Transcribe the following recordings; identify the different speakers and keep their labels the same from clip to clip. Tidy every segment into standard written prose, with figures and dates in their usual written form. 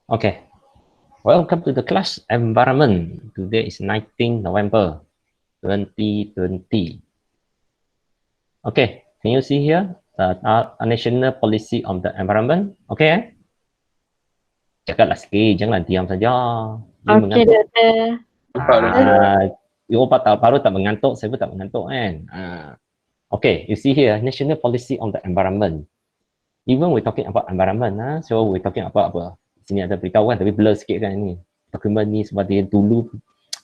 Speaker 1: Okay, welcome to the class environment. Today is 19 November 2020. Okay, can you see here our national policy on the environment? Okay, cakaplah sikit, janganlah diam saja. Dia
Speaker 2: Okey,
Speaker 1: mengantuk. You baru tak mengantuk, saya pun tak mengantuk kan. Okay, you see here national policy on the environment. Even we're talking about environment, so we're talking about apa? Sini ada beritahu kan, tapi blur sikit kan ni. Dokumen ni sebab dia dulu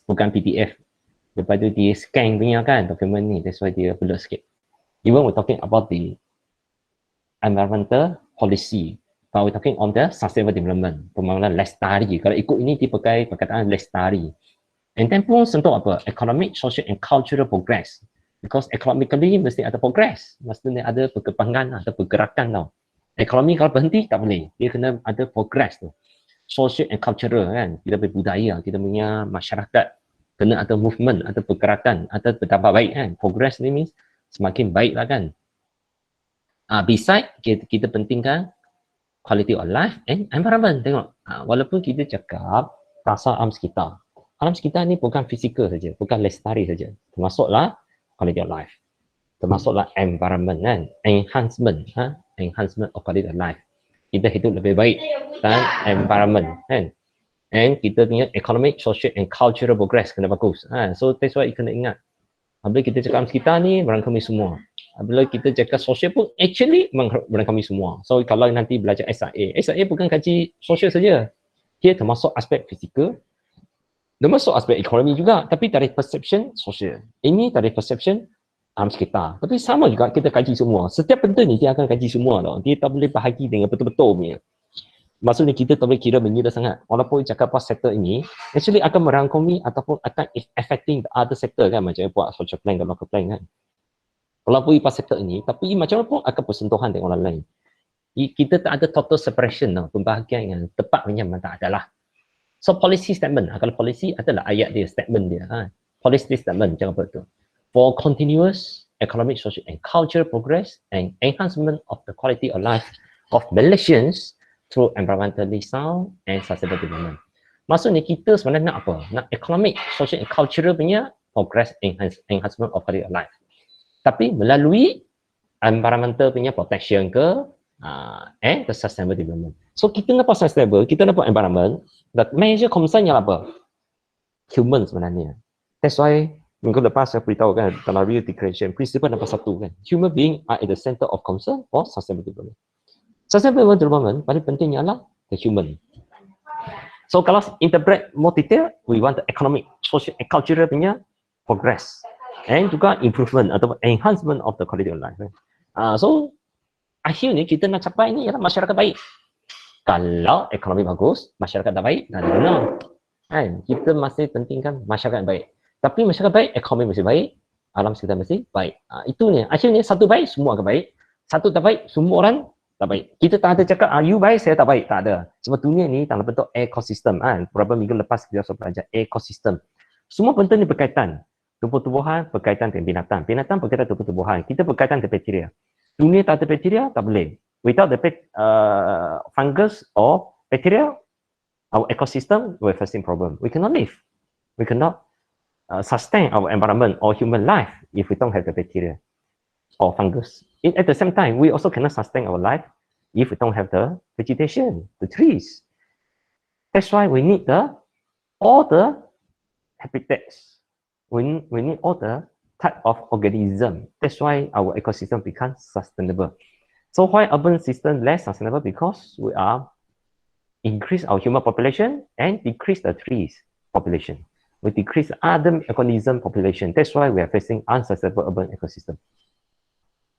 Speaker 1: bukan PDF. Lepas tu dia scan punya kan dokumen ni, that's why dia blur sikit. Even we're talking about the environmental policy, but we're talking on the sustainable development, pembangunan lestari. Kalau ikut ini dia pakai perkataan lestari. And then pun sentuh apa? Economic, social and cultural progress. Because economically mesti ada progress, mesti ada perkembangan, ada pergerakan tau. Ekonomi kalau berhenti tak boleh, dia kena ada progress tu. Social and cultural kan, kita punya budaya, kita punya masyarakat kena ada movement, ada pergerakan, ada bertambah baik kan. Progress ni means semakin baik lah kan. Beside kita pentingkan quality of life and environment. Tengok, walaupun kita cakap pasal alam sekitar, alam sekitar ni bukan fizikal saja, bukan lestari saja, termasuklah quality of life, termasuklah environment kan, enhancement of quality of life. Kita hidup lebih baik dan environment kan. And kita punya economic, social and cultural progress kena bagus. So that's why kena ingat. Apabila kita cakap alam sekitar ni merangkumi semua. Apabila kita cakap sosial pun actually merangkumi semua. So kalau nanti belajar SIA bukan kaji sosial saja. Dia termasuk aspek fizikal, termasuk aspek ekonomi juga, tapi dari perception sosial. Ini dari perception alam sekitar. Tapi sama juga kita kaji semua. Setiap benda ni dia akan kaji semua tau. Dia tak boleh bahagi dengan betul-betul punya. Maksudnya kita tak boleh kira mengira sangat. Walaupun cakap pasal sektor ini, actually akan merangkumi ataupun akan affecting the other sector kan. Macam buat social plan dan local plan kan. Walaupun pasal sektor ini, tapi macam mana pun akan bersentuhan dengan orang lain. Kita tak ada total separation tau. Pembahagian yang tepat memang tak ada lah. So policy statement, kalau policy adalah ayat dia, statement dia. Policy statement, macam apa tu? For continuous economic, social and cultural progress and enhancement of the quality of life of Malaysians through environmentally sound and sustainable development. Maksudnya kita sebenarnya nak apa? Nak economic, social and cultural punya progress, enhancement of quality of life. Tapi melalui environmental punya protection ke and the sustainable development. So kita nak pasal sustainable, kita nak buat environment, that major concern yang apa? Human sebenarnya. That's why minggu lepas saya beritahu kan dalam real declaration, prinsipal nombor 1 kan. Human being are at the center of concern for sustainable development. Sustainable development paling pentingnya adalah the human. So kalau interpret more detail, we want the economic, social and cultural punya progress and juga improvement atau enhancement of the quality of life. So akhirnya kita nak capai ini ialah masyarakat baik. Kalau ekonomi bagus, masyarakat dah baik, dah benar. Kan? Kita masih pentingkan masyarakat baik. Tapi masyarakat baik, ekonomi mesti baik, alam sekitar mesti baik. Itunya. Akhirnya satu baik, semua akan baik. Satu tak baik, semua orang tak baik. Kita tak ada cakap, you baik, saya tak baik. Tak ada. Sebab dunia ni dalam bentuk ekosistem. Beberapa minggu lepas kita sudah belajar ekosistem. Semua benda ni berkaitan. Tumbuh-tumbuhan berkaitan dengan binatang. Binatang berkaitan dengan tumbuh-tumbuhan. Kita berkaitan dengan bakteria. Dunia tak ada bakteria, tak boleh. Without the fungus or bacteria, our ecosystem will facing problem. We cannot live. We cannot sustain our environment or human life if we don't have the bacteria or fungus. At the same time, we also cannot sustain our life if we don't have the vegetation, the trees. That's why we need all the habitats. We need all the type of organism. That's why our ecosystem becomes sustainable. So why urban system less sustainable? Because we are increase our human population and decrease the trees population. We decrease other organism population. That's why we are facing unsustainable urban ecosystem.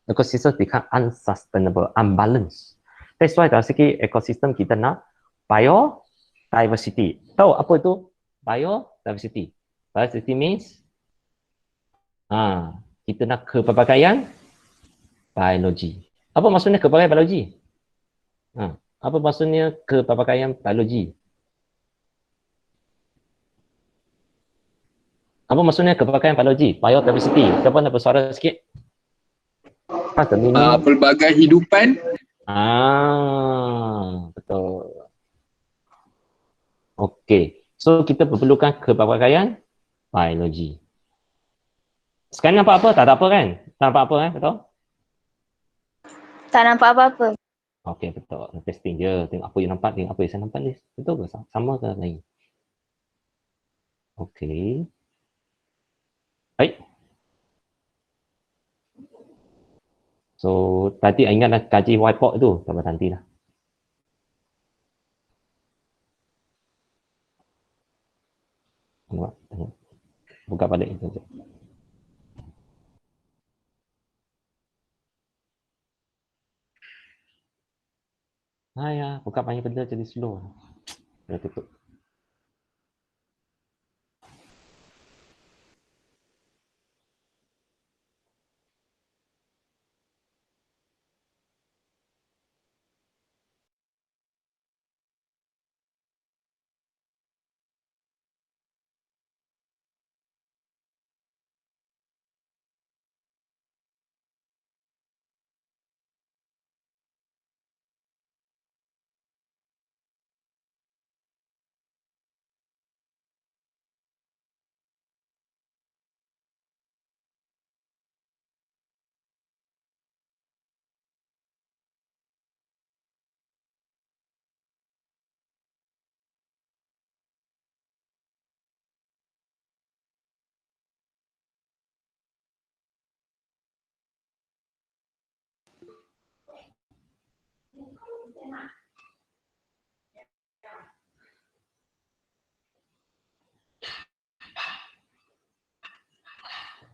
Speaker 1: Ecosystem become unsustainable, unbalanced. That's why dalam segi ekosistem kita nak biodiversity. Tahu apa itu biodiversity? Biodiversity means kita nak kepelbagaian biologi. Apa maksudnya kepelbagaian biologi? Apa maksudnya kepelbagaian biologi? Apa maksudnya kepelbagaian biologi? Biodiversity. Siapa nak bersuara sikit?
Speaker 3: Pelbagai hidupan.
Speaker 1: Betul. Okey. So kita perlukan kepelbagaian biologi. Sekarang nampak apa? Tak ada apa kan? Tak nampak apa kan? Betul?
Speaker 2: Tak nampak apa-apa.
Speaker 1: Okey, betul. Testing je. Tengok apa yang nampak, tengok apa yang saya nampak ni. Betul ke? Sama ke lain? Okey. Baik. So, tadi ingatlah kaji whiteboard tu. Tak apa nantilah. Tengok. Buka balik itu je. Ya, buka banyak benda jadi slow. Dah tutup.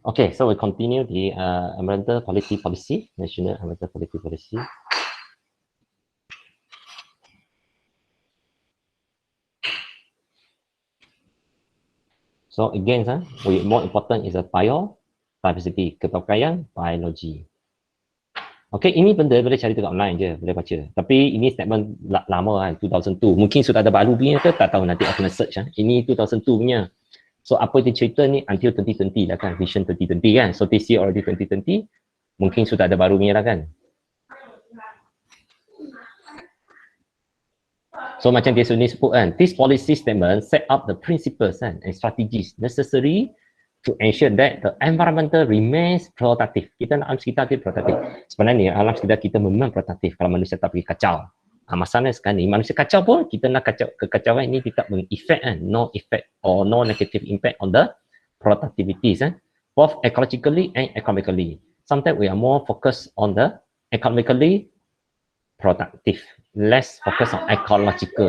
Speaker 1: Okay, so we continue the environmental quality policy, national environmental quality policy. So again, more important is a biodiversity, kepelbagaian biologi. Okay, ini benda boleh cari dekat online je, boleh baca. Tapi ini statement lama kan, 2002. Mungkin sudah ada baru punya ke, tak tahu nanti aku nak search kan. Ini 2002 punya. So apa dia cerita ni until 2020 lah kan, Vision 2020 kan. So this year already 2020, mungkin sudah ada baru punya lah kan. So macam dia sini sebut kan, this policy statement set up the principles and strategies necessary to ensure that the environmental remains productive. Kita nak alam sekitar kita produktif. Sebenarnya alam sekitar kita memang produktif kalau manusia tak pergi kacau. Masalahnya sekarang ni, manusia kacau pun kita nak kacau, kekacauan ini tidak mengefek kan, no effect or no negative impact on the productivities both ecologically and economically. Sometimes we are more focused on the economically productive, less focus on ecological.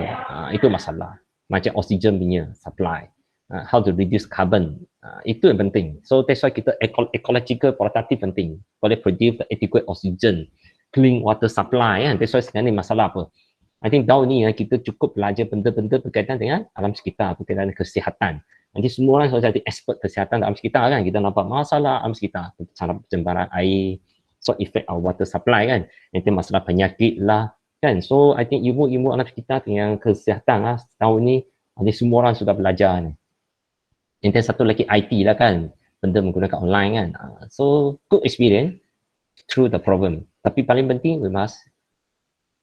Speaker 1: Itu masalah. Macam oksigen punya supply. How to reduce carbon. Itu yang penting. So that's why kita ecological productive penting. Boleh produce the adequate oxygen, clean water supply kan. That's why sekarang ni masalah apa. I think tahun ni kita cukup belajar benda-benda berkaitan dengan alam sekitar, berkaitan dengan kesihatan. Nanti semua orang sudah jadi expert kesihatan alam sekitar kan. Kita nampak masalah alam sekitar, masalah pencemaran air, so effect of water supply kan. Nanti masalah penyakit lah kan. So I think ilmu-ilmu alam sekitar dengan kesihatan lah tahun ni, nanti semua orang sudah belajar ni. Nanti satu lagi IT lah kan, benda menggunakan online kan. So good experience through the problem. Tapi paling penting we must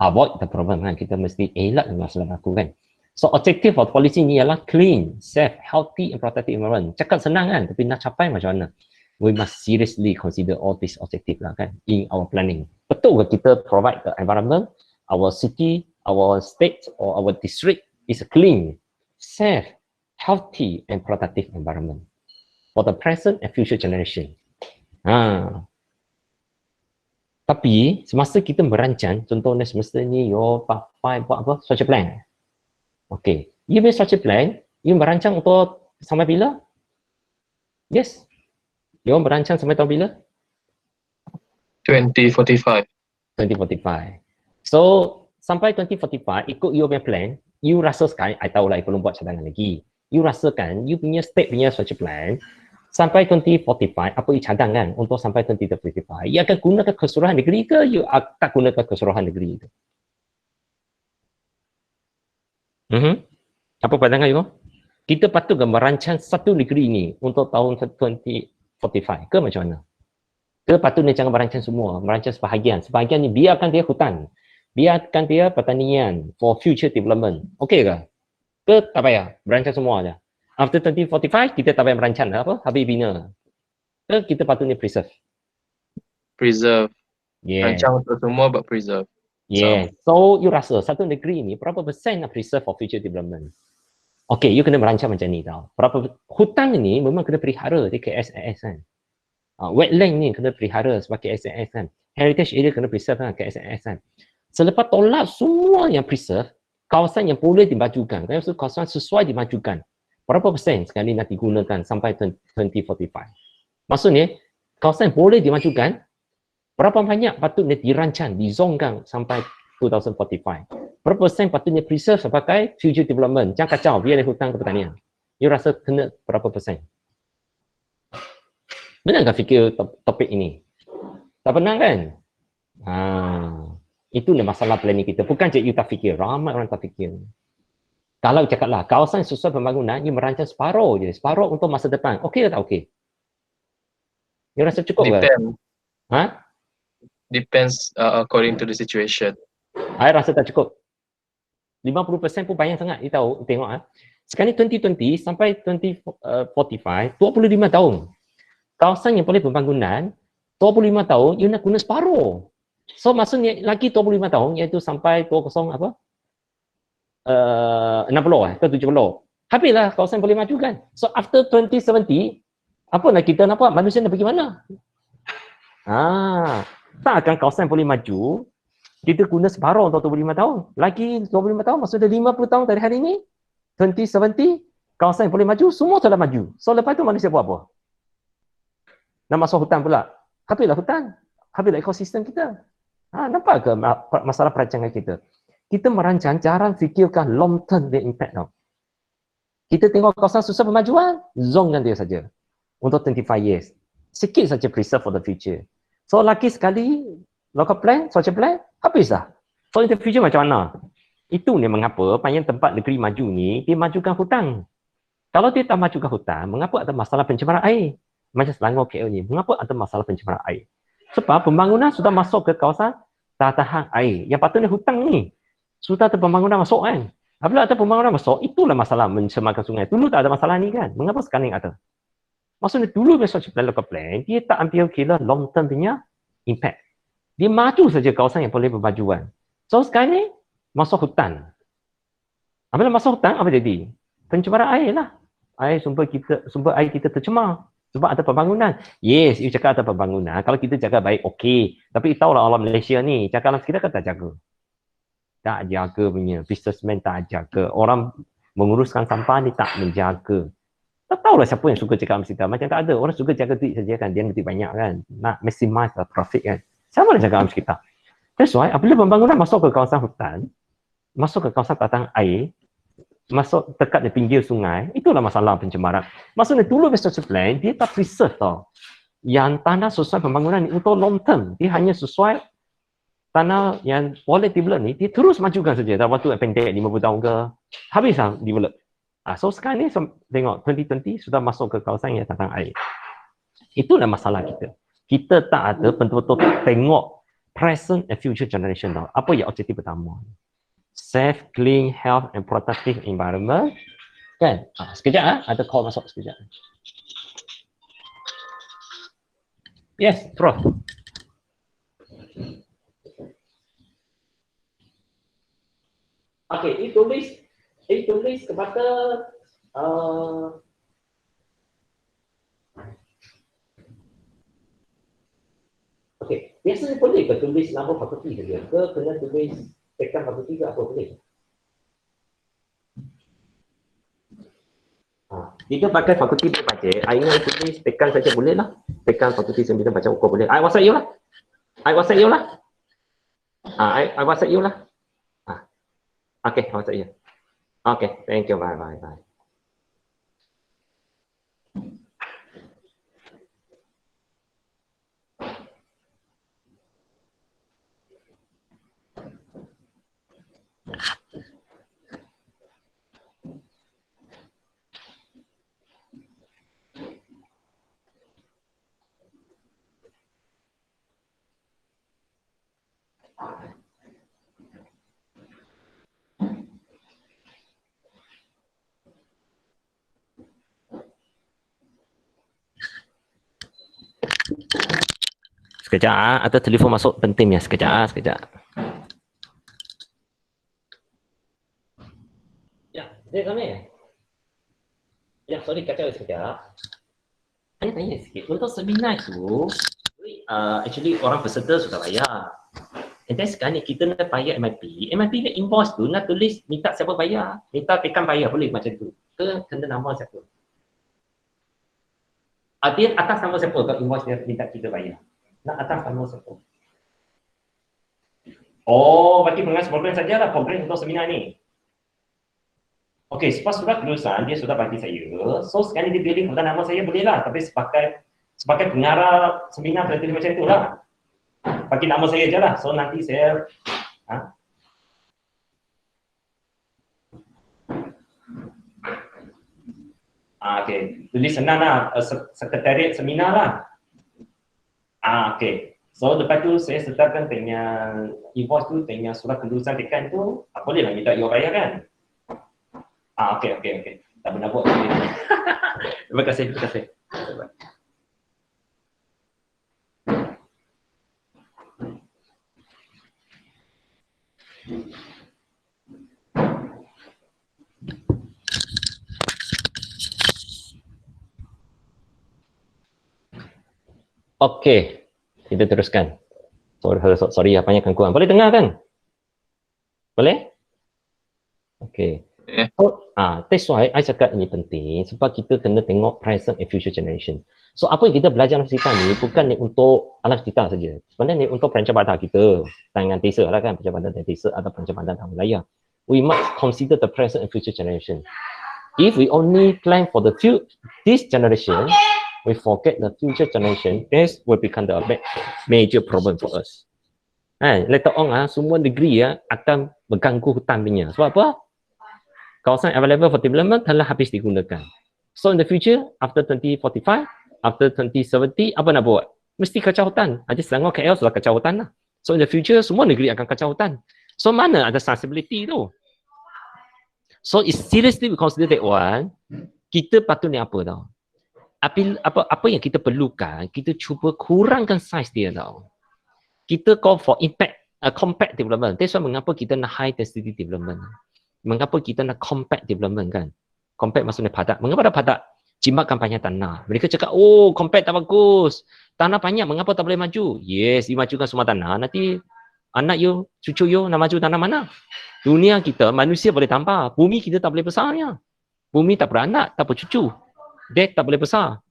Speaker 1: avoid the problem kan. Kita mesti elak masalah berlaku kan. So objective of policy ni ialah clean, safe, healthy and protective environment. Cakap senang kan, tapi nak capai macam mana? We must seriously consider all these objective lah kan in our planning. Betul ke kita provide the environment, our city, our state or our district is a clean, safe, healthy and productive environment for the present and future generation. Tapi semasa kita merancang, contohnya semasa ni you pakai buat apa? Structure plan. Okay, you punya structure plan, you merancang untuk sampai bila? Yes. You merancang sampai tahun bila?
Speaker 3: 2045.
Speaker 1: 2045. So sampai 2045 ikut you punya plan, you rasakan, I tahu lah you perlu buat cadangan lagi. You rasakan you punya state punya structure plan sampai 2045 apa you cadang kan untuk sampai 2035. You akan gunakan keseluruhan negeri ke you tak gunakan keseluruhan negeri itu? Apa pandangan you? Kita patut merancang satu negeri ni untuk tahun 2045 ke macam mana? Kita patutnya jangan merancang semua, merancang sebahagian. Sebahagian ni biarkan dia hutan, biarkan dia pertanian for future development. Okey ke? Ke tak payah, berancang semua aja. After 2045, kita tak payah merancang apa, habis bina. Ke kita patutnya preserve.
Speaker 3: Preserve.
Speaker 1: Yeah.
Speaker 3: Rancang untuk semua but preserve.
Speaker 1: Yeah. So, you rasa satu negeri ni berapa persen nak preserve for future development? Okay, you kena merancang macam ni tau. Berapa hutan ni memang kena pelihara di KSAS kan. Wetland ni kena pelihara sebagai KSAS kan. Heritage area kena preserve kan KSAS kan. Selepas tolak semua yang preserve, kawasan yang boleh dimajukan, kawasan sesuai dimajukan, berapa persen sekali nak digunakan sampai 2045? Maksudnya, kawasan yang boleh dimajukan, berapa banyak patutnya dirancang, dizongkan sampai 2045? Berapa persen patutnya preserve sebagai future development? Jangan kacau, biar ada hutan ke pertanian. You rasa kena berapa persen? Benar tak fikir topik ini? Tak pernah kan? Itulah masalah planning kita. Bukan je you tak fikir, ramai orang tak fikir. Kalau cakaplah, kawasan sesuai pembangunan, you merancang separuh je. Separuh untuk masa depan. Okey ke tak okey? You rasa cukup ke?
Speaker 3: Depends according to the situation.
Speaker 1: I rasa tak cukup. 50% pun banyak sangat. You tahu, tengok Sekarang ni 2020 sampai 2045, 25 tahun. Kawasan yang boleh pembangunan, 25 tahun, you nak guna separuh. So, maksudnya lagi 25 tahun, iaitu sampai 20 apa? 60 ke 70. Habislah kawasan boleh maju kan. So, after 2070, apa nak kita nak buat? Manusia nak pergi mana? Tak akan kawasan boleh maju, kita guna separuh untuk 25 tahun. Lagi 25 tahun, maksudnya 50 tahun dari hari ini, 2070, kawasan yang boleh maju, semua telah maju. So, lepas tu manusia buat apa? Nak masuk hutan pula. Habislah hutan. Habislah ekosistem kita. Nampak ke masalah perancangan kita? Kita merancang, jarang fikirkan long term the impact tau. Kita tengok kawasan susah pemajuan, zonkan dia saja. Untuk 25 years. Sikit saja preserve for the future. So, lagi sekali, local plan, social plan, habislah. So, in the future macam mana? Itu ni mengapa banyak tempat negeri maju ni, dia majukan hutan. Kalau dia tak majukan hutan, mengapa ada masalah pencemaran air? Macam Selangor KL ni, mengapa ada masalah pencemaran air? Sebab pembangunan sudah masuk ke kawasan tahan air. Yang patutnya hutan ni, sudah ada pembangunan masuk kan? Apabila ada pembangunan masuk, itulah masalah mencemarkan sungai. Dulu tak ada masalah ni kan? Mengapa sekarang ada? Maksudnya dulu social plan, local plan, dia tak ambil kira long term punya impact. Dia maju saja kawasan yang boleh bermajuan. So sekarang ni, masuk hutan. Apabila masuk hutan, apa jadi? Pencemaran air lah. Sumber air kita tercemar. Sebab ada pembangunan. Yes, you cakap ada pembangunan. Kalau kita jaga baik, okey. Tapi tahulah orang Malaysia ni, cakap dalam kita kan tak jaga. Tak jaga punya. Businessman tak jaga. Orang menguruskan sampah ni tak menjaga. Tak tahulah siapa yang suka cakap dalam kita. Macam tak ada. Orang suka jaga duit saja kan. Dia duit banyak kan. Nak maximize the profit kan. Siapa yang cakap dalam kita? That's why, apabila pembangunan masuk ke kawasan hutan, masuk ke kawasan tahan air, masuk dekat di pinggir sungai, itulah masalah pencemaran. Maksudnya dulu restoration plan, dia tak preserve tau. Yang tanah sesuai pembangunan ni untuk long term, dia hanya sesuai tanah yang boleh develop ni, dia terus majukan saja dalam waktu yang pendek, 50 tahun ke, habislah develop. So sekarang ni, tengok 2020 sudah masuk ke kawasan yang tahan air. Itulah masalah kita. Kita tak ada betul-betul tengok present and future generation tau. Apa yang objektif pertama? Safe, clean, health and protective environment. Kan? Sekejap ada call masuk sekejap. Yes, Prof. Okey, tulis kepada okey, biasanya boleh ke tulis nama fakulti saja? Ke kena tulis tekan fakulti ke apa boleh? Jika pakai fakulti baca, Aina tulis tekan saja boleh lah. Tekan fakulti 9 baca ukur boleh. I WhatsApp you lah. I WhatsApp you lah. I WhatsApp you lah. Okay, WhatsApp you. Okay, thank you. Bye, bye, bye. Sekejap ada telefon masuk penting ya. Sekejap. Ya, dia kami. Ya, sorry kacau sekejap. Tanya sikit. Untuk seminar itu, actually orang peserta sudah bayar. And then sekarang ni kita nak bayar MIP. MIP ni invoice tu nak tulis minta siapa bayar. Minta tekan bayar boleh macam tu. Ke kena nama siapa. Dia atas nama siapa kalau invoice dia minta kita bayar. Nak atas nama siapa. Oh, bagi pengas program sajalah program untuk seminar ni. Okey, selepas surat kelulusan dia sudah bagi saya. So sekarang dia pilih kepada nama saya boleh lah. Tapi sebagai pengarah seminar saya tulis macam tu lah. Bagi nama saya je lah. So nanti saya okey. Tulis senang lah. Sekretariat seminar lah. Okey. So lepas tu saya sertakan dengan invoice tu dengan surat kelulusan tekan tu. Boleh lah minta you bayar kan? Okey. Tak pernah buat. Terima kasih. Okey, kita teruskan. Sorry apanya gangguan. Boleh dengar kan? Boleh? Okey. So, that's why I cakap ini penting sebab kita kena tengok present and future generation. So apa yang kita belajar dalam cerita ni bukan ni untuk anak kita saja. Sebenarnya ni untuk perancabaran kita. Dengan desa lah kan, perancabaran desa atau perancabaran dalam wilayah. We must consider the present and future generation. If we only plan for this generation, we forget the future generation, this will become the major problem for us. Later on semua negeri akan mengganggu hutan punya. Sebab apa? Kawasan available for development telah habis digunakan. So in the future, after 2045, after 2070, apa nak buat? Mesti kacau hutan. Ada Selangor KL sudah kacau hutan lah. So in the future, semua negeri akan kacau hutan. So mana ada sustainability tu? So it's seriously we consider that one, kita patutnya apa tau? Apa yang kita perlukan, kita cuba kurangkan saiz dia tau. Kita call for compact development. That's why mengapa kita nak high density development. Mengapa kita nak compact development kan? Compact maksudnya padat. Mengapa dah padat? Jimatkan banyak tanah. Mereka cakap, oh compact tak bagus. Tanah banyak, mengapa tak boleh maju? Yes, dimajukan semua tanah. Nanti anak you, cucu you nak maju tanah mana? Dunia kita, manusia boleh tambah. Bumi kita tak boleh besarnya. Bumi tak beranak, tak bercucu. Dia tak boleh besar.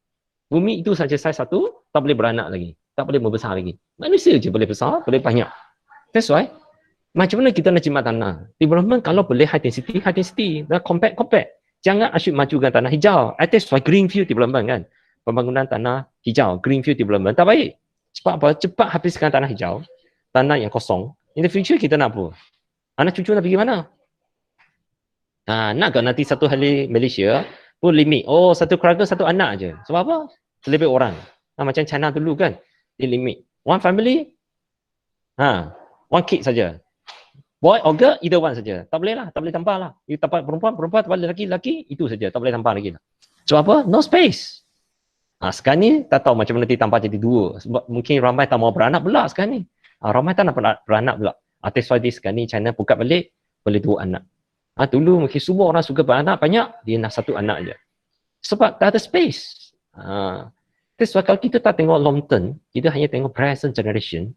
Speaker 1: Bumi itu saja saiz satu, tak boleh beranak lagi. Tak boleh membesar lagi. Manusia je boleh besar, boleh banyak. That's why. Macam mana kita nak jimat tanah? Development kalau boleh high density. Dan compact. Jangan asyik majukan tanah hijau. That's why greenfield development kan. Pembangunan tanah hijau, greenfield development. Tak baik. Sebab apa? Cepat habiskan tanah hijau. Tanah yang kosong. In the future kita nak apa? Anak cucu nak pergi mana? Nak ke nanti satu hari Malaysia pun limit. Oh, satu keluarga, satu anak je. Sebab apa? Lebih orang. Macam China dulu kan. Dia limit. One family, one kid saja. Boy or girl, either one saja. Tak boleh lah, tak boleh tambah lah. You tambah perempuan, tak boleh lelaki, itu saja. Tak boleh tambah lagi lah. Sebab apa? No space. Sekarang ni, tak tahu macam mana ditambah jadi dua. Sebab mungkin ramai tak mau beranak pula sekarang ni. Ramai tak nak beranak pula. That's why sekarang ni China buka balik, boleh dua anak. Dulu mungkin semua orang suka beranak banyak, dia nak satu anak je. Sebab tak ada space. That's why kalau kita tak tengok long term, kita hanya tengok present generation,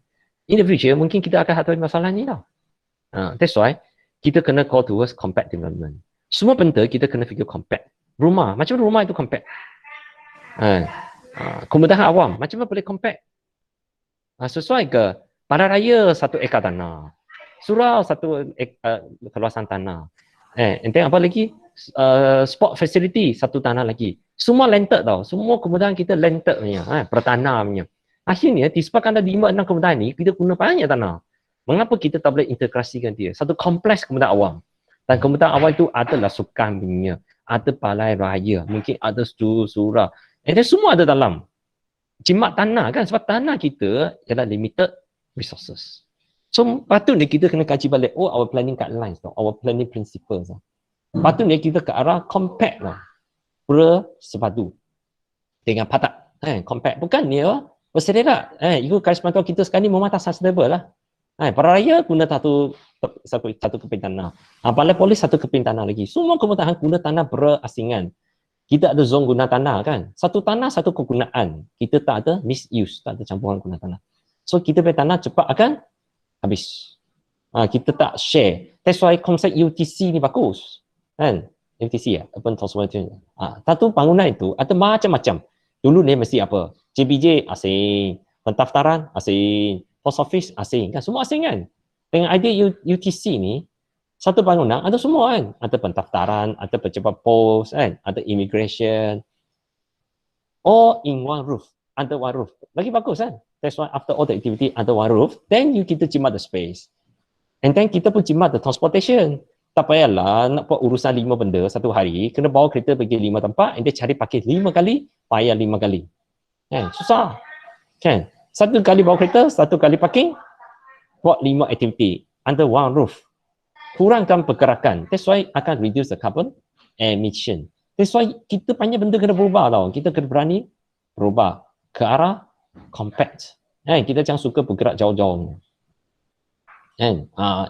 Speaker 1: in the future mungkin kita akan hadapi masalah ni tau. That's why kita kena call towards compact development. Semua benda kita kena fikir compact. Rumah, macam mana rumah itu compact? Kemudahan awam, macam mana boleh compact? Sesuai ke? Pada raya 1 ekar tanah. Surau 1 kawasan tanah. And then apa lagi? Sport facility 1 tanah lagi. Semua landed tau. Semua kemudahan kita landed punya. Pertanah punya. Akhirnya disebabkan ada 5-6 kemudahan ni, kita guna banyak tanah. Mengapa kita tak boleh integrasikan dia? Satu kompleks kemudahan awam. Dan kemudahan awam itu adalah sukan punya. Ada balai raya. Mungkin ada surau. And then semua ada dalam. Jimat tanah kan. Sebab tanah kita ialah limited resources. So patutnya kita kena kaji balik. Oh, our planning guidelines, our planning principles. Patutnya kita ke arah compact lah. Bersepadu. Dengan padat. Compact. Bukan dia Bersedia tak? Ikut garis pantau kita sekarang ni memang tak sustainable lah. Para raya guna satu keping tanah. Balai polis satu keping tanah lagi. Semua kemudahan guna tanah berasingan. Kita ada zon guna tanah kan. Satu tanah, satu kegunaan. Kita tak ada misuse, tak ada campuran guna tanah. So kita punya tanah cepat akan habis. Kita tak share. That's why konsep UTC ni bagus. Kan? UTC ya, Open Transformation. Satu bangunan itu ada macam-macam. Dulu ni mesti apa? JBJ asing, pendaftaran asing, post office asing. Kan? Semua asing kan? Dengan idea UTC ni, satu bangunan ada semua kan? Ada pendaftaran, ada pejabat pos, kan? Ada immigration. All in one roof. Under one roof. Lagi bagus kan? That's why after all the activity under one roof, then kita jimat the space. And then kita pun jimat the transportation. Tak payahlah nak buat urusan 5 benda satu hari, kena bawa kereta pergi 5 tempat, and dia cari parking 5 kali, payah 5 kali. Kan? Susah. Kan? Satu kali bawa kereta, satu kali parking, buat 5 aktiviti under one roof. Kurangkan pergerakan. That's why akan reduce the carbon emission. That's why kita banyak benda kena berubah tau. Kita kena berani berubah ke arah compact. Kita jangan suka bergerak jauh-jauh.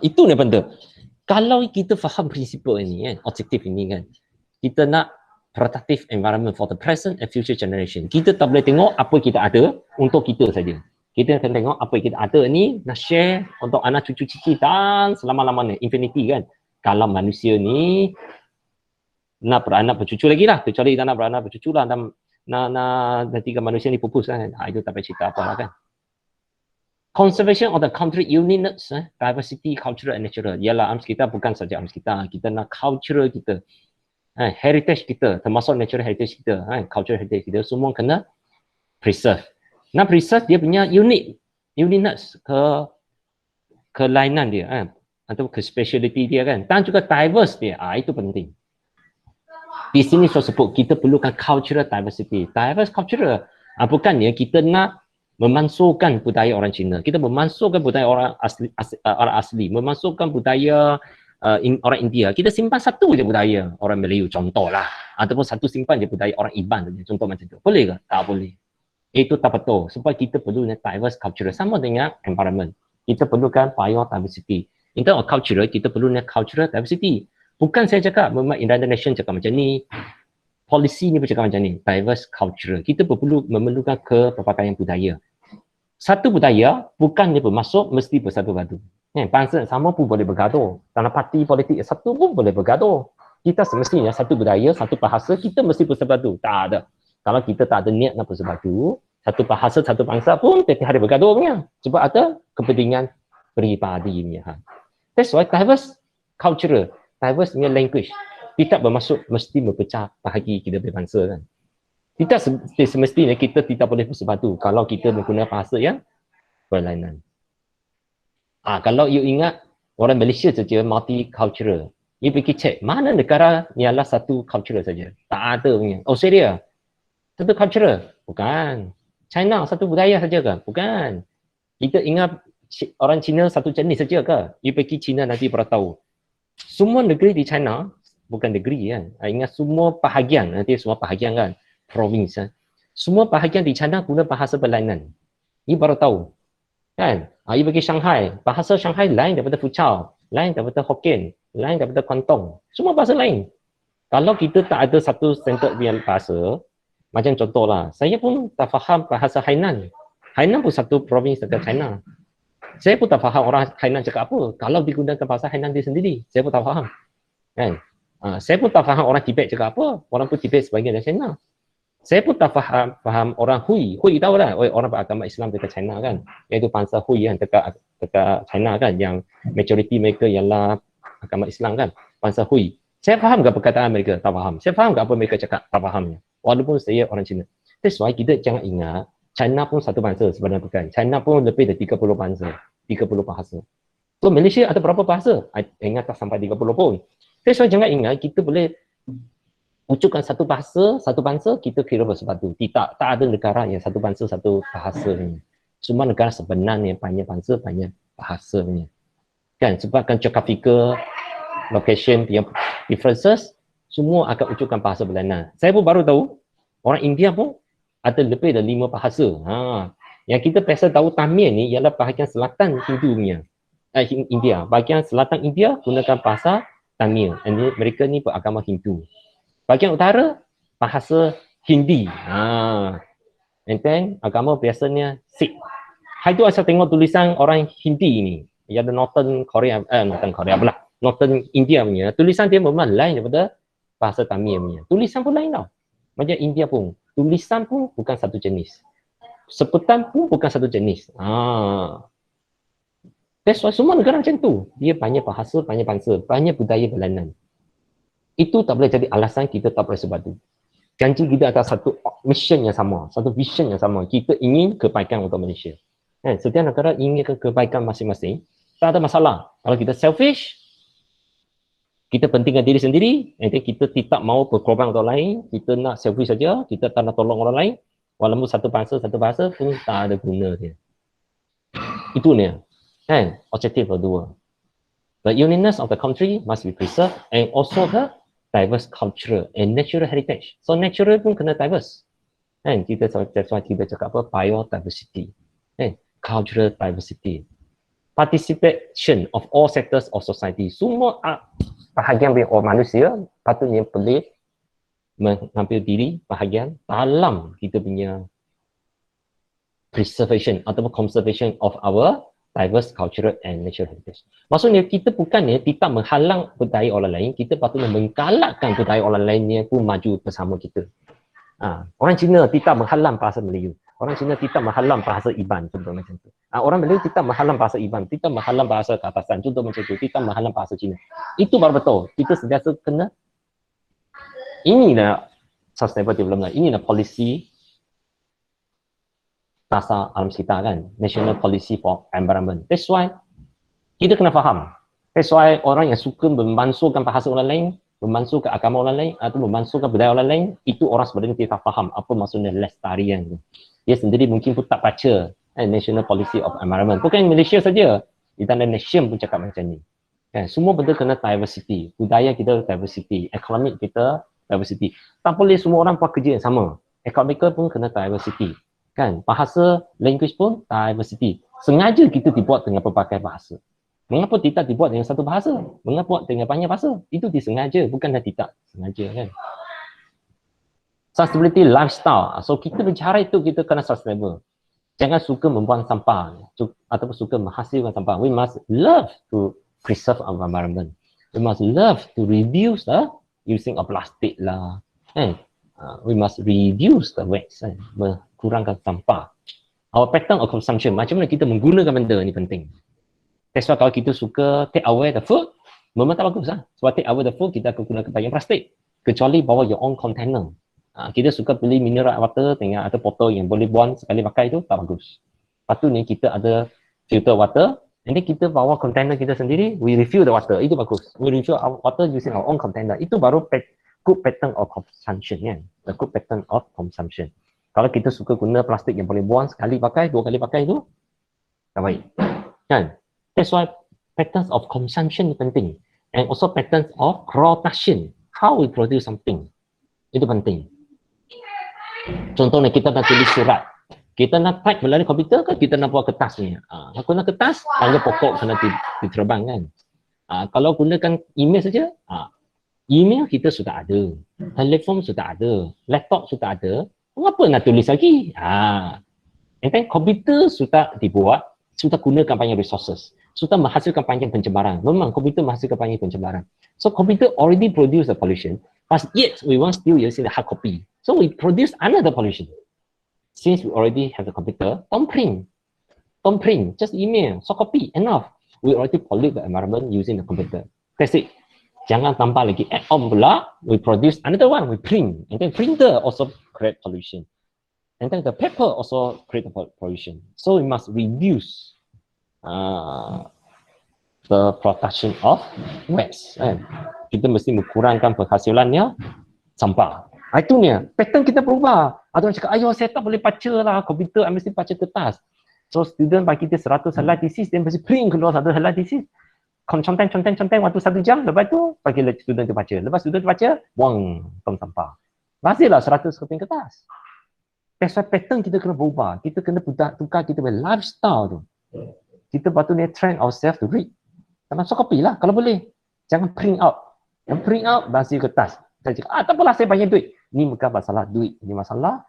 Speaker 1: Itu ni benda. Kalau kita faham prinsipal ini, objektif ini kan, kita nak productive environment for the present and future generation. Kita tak boleh tengok apa kita ada untuk kita saja. Kita akan tengok apa yang kita ada ni, nak share untuk anak cucu cicit dan selama-lamanya, infinity kan. Kalau manusia ni nak beranak bercucu lagi lah, kecuali kita nak beranak bercucu lah, nak tiga manusia ni pupus kan, itu tak payah cerita apa lah kan. Conservation of the country uniqueness, diversity, cultural and natural. Ialah AMS kita bukan saja AMS kita nak cultural kita, heritage kita, termasuk natural heritage kita, cultural heritage kita, semua kena preserve. Nak preserve dia punya uniqueness, kelainan dia, atau ke speciality dia kan, dan juga diverse dia, itu penting. Di sini saya sebut kita perlukan cultural diversity. Diverse cultural, bukannya kita nak memansuhkan budaya orang Cina. Kita memansuhkan budaya orang asli, memansuhkan budaya orang India. Kita simpan satu je budaya orang Melayu, contohlah. Ataupun satu simpan je budaya orang Iban, contoh macam tu. Boleh ke? Tak boleh. Itu tak betul. Sebab kita perlu diverse culture. Sama dengan environment. Kita perlukan biodiversity. In terms of culture, kita perlu cultural diversity. Bukan saya cakap, memang United Nations cakap macam ni. Polisi ni pun cakap macam ni, diverse culture. Kita perlu memerlukan kepelbagaian budaya. Satu budaya bukannya bermasuk mesti bersatu padu. Bangsa sama pun boleh bergaduh. Dalam parti politik satu pun boleh bergaduh. Kita semestinya satu budaya, satu bahasa, kita mesti bersatu. Tak ada. Kalau kita tak ada niat nak bersatu, satu bahasa, satu bangsa pun tiap hari bergaduh punya. Sebab ada kepentingan peribadi punya. That's why diverse culture, diverse punya language. Tidak bermaksud mesti memecah bahagi kita berbangsa kan. Tidak semestinya kita tidak boleh bersatu kalau kita menggunakan bahasa yang berlainan. Kalau you ingat orang Malaysia saja multicultural, you pergi cek mana negara ni adalah satu cultural saja. Tak ada punya. Australia satu cultural? Bukan. China satu budaya saja ke? Bukan. Kita ingat orang Cina satu jenis saja ke? You pergi China nanti baru tahu. Semua negeri di China, bukan negeri kan, ingat semua bahagian, nanti semua bahagian kan, province kan. Semua bahagian di China guna bahasa berlainan. You baru tahu. Kan? You pergi Shanghai, bahasa Shanghai lain daripada Fuchao, lain daripada Hokkien, lain daripada Kuantong. Semua bahasa lain. Kalau kita tak ada satu standard bahasa, macam contohlah, saya pun tak faham bahasa Hainan. Hainan pun satu provinsi dekat China. Saya pun tak faham orang Hainan cakap apa. Kalau digunakan bahasa Hainan dia sendiri, saya pun tak faham. Kan? Saya pun tak faham orang Tibet cakap apa. Orang pun Tibet sebahagian dari China. Saya pun tak faham orang Hui. Hui tahu lah, orang beragama Islam dekat China kan. Iaitu bangsa Hui yang dekat China kan. Yang majoriti mereka ialah agama Islam kan. Bangsa Hui. Saya faham ke perkataan mereka? Tak faham. Saya faham ke apa mereka cakap? Tak fahamnya. Walaupun saya orang Cina. That's why kita jangan ingat, China pun satu bangsa sebenarnya bukan. China pun lebih dari 30 bangsa. 30 bahasa. So Malaysia ada berapa bahasa? Ingat tak sampai 30 pun. That's why jangan ingat kita boleh wujudkan satu bahasa, satu bangsa, kita kira bersatu. Tak ada negara yang satu bangsa, satu bahasa. Semua negara sebenarnya banyak bangsa, banyak bahasa. Kan? Sebabkan geographical location yang differences, semua akan wujudkan bahasa berlainan. Saya pun baru tahu, orang India pun ada lebih dari 5 bahasa. Yang kita biasa tahu Tamil ni ialah bahagian selatan Hindu punya. India. Bahagian selatan India gunakan bahasa Tamil. And mereka ni beragama Hindu. Bahagian utara bahasa Hindi. And then agama biasanya Sikh. Hari tu saya tengok tulisan orang Hindi ni. Ia ada Northern Korea pula. Northern India punya. Tulisan dia memang lain daripada bahasa Tamil punya. Tulisan pun lain tau. Macam India pun. Tulisan pun bukan satu jenis. Sebutan pun bukan satu jenis. That's why semua negara macam tu. Dia banyak bahasa, banyak bangsa, banyak budaya berlainan. Itu tak boleh jadi alasan kita tak boleh sebatu. Janji kita ada satu mission yang sama, satu vision yang sama. Kita ingin kebaikan untuk Malaysia. Setiap negara ingin kebaikan masing-masing. Tak ada masalah. Kalau kita selfish, kita pentingkan diri sendiri, nanti kita tidak mahu berkorban untuk orang lain, kita nak selfish saja, kita tak nak tolong orang lain, walaupun satu bahasa pun tak ada guna dia. Itu dia. Objektif kedua. The uniqueness of the country must be preserved and also the diverse cultural and natural heritage. So natural pun kena diverse. That's why kita cakap apa? Biodiversity. Cultural diversity. Participation of all sectors of society. Semua bahagian orang manusia patutnya boleh mengambil diri bahagian dalam kita punya preservation ataupun conservation of our diverse cultural and natural heritage. Maksudnya kita bukannya tidak menghalang budaya orang lain, kita patutnya menggalakkan budaya orang lainnya pun maju bersama kita. Orang Cina tidak menghalang bahasa Melayu. Orang Cina tidak menghalang bahasa Iban, contoh macam tu. Orang Melayu tidak menghalang bahasa Iban, tidak menghalang bahasa Keatasan, contoh macam tu, tidak menghalang bahasa Cina. Itu baru betul. Kita sentiasa kena. Inilah sustainable development, inilah polisi dasar alam sekitar kan, National Policy for Environment. That's why kita kena faham. That's why orang yang suka memansuhkan bahasa orang lain, memansuhkan agama orang lain atau memansuhkan budaya orang lain, itu orang sebenarnya tidak faham apa maksudnya lestarian. Dia sendiri mungkin pun tak baca National Policy of Environment. Bukan Malaysia saja, di tanah nation pun cakap macam ni. Semua benda kena diversity. Budaya kita diversity, ekonomi kita diversity. Tak boleh semua orang buat kerja yang sama. Ekonomika pun kena diversity. Bahasa, language pun diversity. Sengaja kita dibuat dengan pelbagai bahasa. Mengapa tidak dibuat dengan satu bahasa? Mengapa buat dengan banyak bahasa? Itu disengaja, bukanlah tidak sengaja kan. Sustainability lifestyle. So kita bicara itu kita kena sustainable. Jangan suka membuang sampah ataupun suka menghasilkan sampah. We must love to preserve our environment. We must love to reduce the using of plastic lah. We must reduce the waste. Kurangkan sampah. Our pattern of consumption, macam mana kita menggunakan benda ni penting. That's why kalau kita suka take away the food, memang tak bagus lah. Sebab take away the food, kita akan gunakan bagian plastik. Kecuali bawa your own container. Kita suka beli mineral water dengan ada botol yang boleh buang sekali pakai tu, tak bagus. Patutnya kita ada filter water, nanti kita bawa container kita sendiri, we refill the water, itu bagus. We refill our water using our own container. Itu baru good pattern of consumption kan. The good pattern of consumption. Kalau kita suka guna plastik yang boleh buang sekali pakai, 2 kali pakai tu, tak baik. Kan? That's why patterns of consumption ni penting. And also patterns of production. How we produce something. Itu penting. Contohnya kita nak tulis surat. Kita nak type melalui komputer ke kita nak buat kertas ni? Kalau guna kertas, tangga pokok kena diterbang kan. Kalau gunakan email saja, email kita sudah ada. Telefon sudah ada. Laptop sudah ada. Mengapa nak tulis lagi? And then komputer sudah dibuat, sudah gunakan banyak resources, sudah menghasilkan banyak pencemaran. Memang komputer menghasilkan banyak pencemaran. So komputer already produce the pollution, but yet we want still using the hard copy. So we produce another pollution. Since we already have the computer, don't print, just email, soft copy, enough. We already pollute the environment using the computer. That's it. Jangan tambah lagi add-on pula, we produce another one, we print. And then printer also create pollution. And then the paper also create pollution. So we must reduce the production of waste. Kita mesti mengurangkan penghasilannya sampah. Itu ni, pattern kita berubah. Ada orang cakap, ayo saya tak boleh baca lah komputer, saya mesti baca kertas. So student bagi kita 100 helai thesis, dia mesti print keluar 1 helai thesis. Conteng waktu 1 jam, lepas tu bagi student tu baca. Lepas student tu baca, buang tong sampah. Hasillah 100 keping kertas. That's why pattern kita kena berubah. Kita kena tukar kita punya lifestyle tu. Kita patutnya train ourselves to read. Langsung copy lah kalau boleh. Jangan print out. Yang print out basi kertas. Saya cakap, tak apalah saya bayar duit. Ni bukan masalah duit. Ini masalah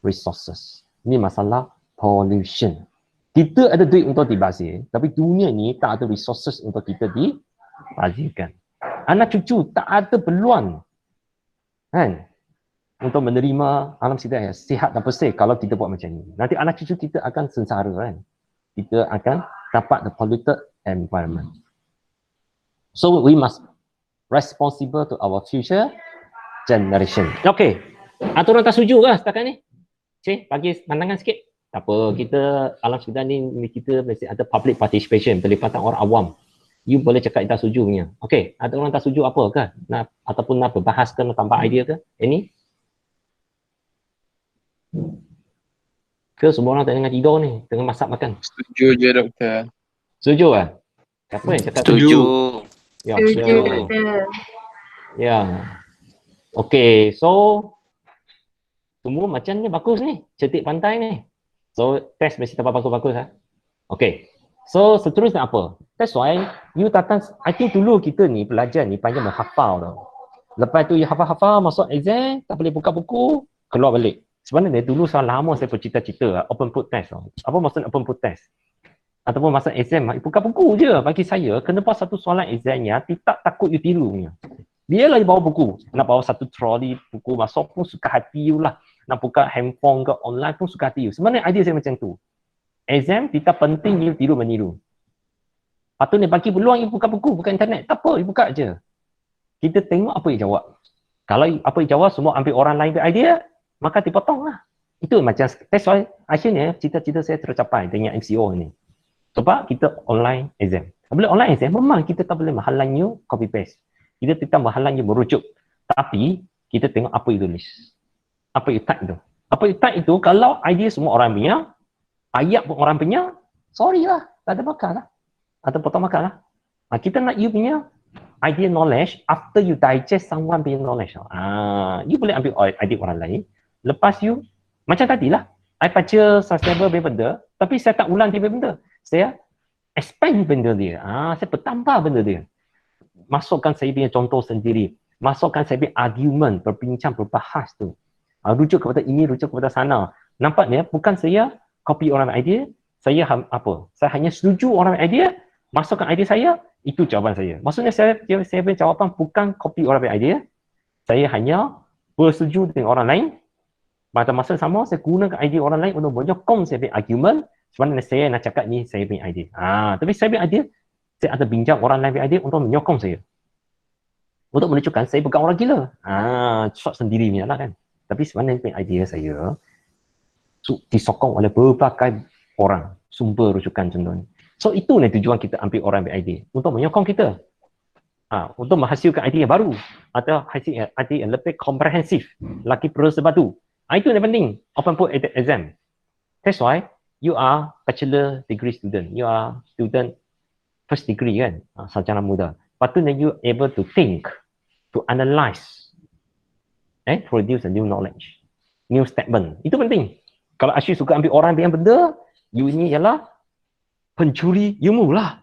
Speaker 1: resources. Ini masalah pollution. Kita ada duit untuk dibazir, tapi dunia ni tak ada resources untuk kita dibazirkan. Anak cucu tak ada peluang kan untuk menerima alam sekitar yang sihat dan bersih kalau kita buat macam ni. Nanti anak cucu kita akan sengsara kan. Kita akan dapat the polluted environment. So we must responsible to our future generation. Okay. Aturan tak setuju ke setakat ni? Cik, bagi pandangan sikit. Tak apa, kita alam sekitar ni kita mesti ada public participation, pelibatan orang awam. You boleh cakap tak setuju punya. Okey, ada orang tak setuju apa ke? Nak ataupun nak berbahas ke, nak tambah idea ke? Ini? Ke semua orang tak tengah tidur ni, tengah masak makan?
Speaker 3: Setuju je doktor.
Speaker 1: Setuju kan? Siapa yang cakap
Speaker 4: Setuju.
Speaker 1: Ya,
Speaker 2: Setuju,
Speaker 1: so-
Speaker 2: doktor.
Speaker 1: Ya. Okey, so semua macam ni bagus ni, cantik pantai ni. So test mesti dapat bagus-bagus lah. Okay. So seterusnya apa? That's why you datang, I think dulu kita ni belajar ni panjang menghafal tau. Lepas tu you hafal-hafal, masuk exam, tak boleh buka buku, keluar balik. Sebenarnya dulu saya lama saya bercita-cita open book test tau. Apa maksud open book test? Ataupun masa exam, buka buku je. Bagi saya, kena buat satu soalan examnya, tidak takut you tiru punya. Biarlah you bawa buku. Nak bawa satu trolley buku masuk pun suka hati you lah. Nak buka handphone ke online pun suka hati you. Sebenarnya idea saya macam tu. Exam tidak penting you tiru meniru. Patutnya bagi peluang you buka buku, buka internet. Tak apa, you buka je. Kita tengok apa you jawab. Kalau apa you jawab semua ambil orang lain punya idea, maka dipotong lah. Itu macam, that's why akhirnya cita-cita saya tercapai dengan MCO ni. Sebab kita online exam. Bila online exam, memang kita tak boleh menghalang you copy paste. Kita tidak menghalang you merujuk. Tapi, kita tengok apa you tulis. Apa you type tu. Apa you type itu, kalau idea semua orang punya, ayat pun orang punya, sorry lah, tak ada bakal lah. Atau potong bakal lah. Kita nak you punya idea knowledge after you digest someone punya knowledge. You boleh ambil idea orang lain. Lepas you, macam tadilah, I baca sustainable benda, tapi saya tak ulang dia benda. Saya expand benda dia. Saya bertambah benda dia. Masukkan saya punya contoh sendiri. Masukkan saya punya argument, berbincang, berbahas tu. Rujuk kepada ini, rujuk kepada sana. Nampaknya bukan saya copy orang idea, saya saya hanya setuju orang idea, masukkan idea saya, itu jawapan saya. Maksudnya saya punya jawapan bukan copy orang idea, saya hanya bersetuju dengan orang lain. Pada masa sama, saya gunakan idea orang lain untuk menyokong saya punya argument. Sebenarnya saya nak cakap ni saya punya idea. Tapi saya punya idea, saya ada bincang orang lain punya idea untuk menyokong saya. Untuk menunjukkan saya bukan orang gila. Shot sendiri punya lah kan. Tapi sebenarnya punya idea saya disokong oleh berbagai orang. Sumber rujukan contohnya. So itu ni tujuan kita ambil orang punya idea. Untuk menyokong kita. Untuk menghasilkan idea baru. Atau hasil idea yang lebih komprehensif. Lagi perlu sebatu. Itu yang penting. Open book exam. That's why you are bachelor degree student. You are student first degree kan. Sarjana muda. Patutnya you able to think, to analyze, produce a new knowledge, new statement. Itu penting. Kalau Asyik suka ambil orang yang benda, you ni ialah pencuri ilmu lah.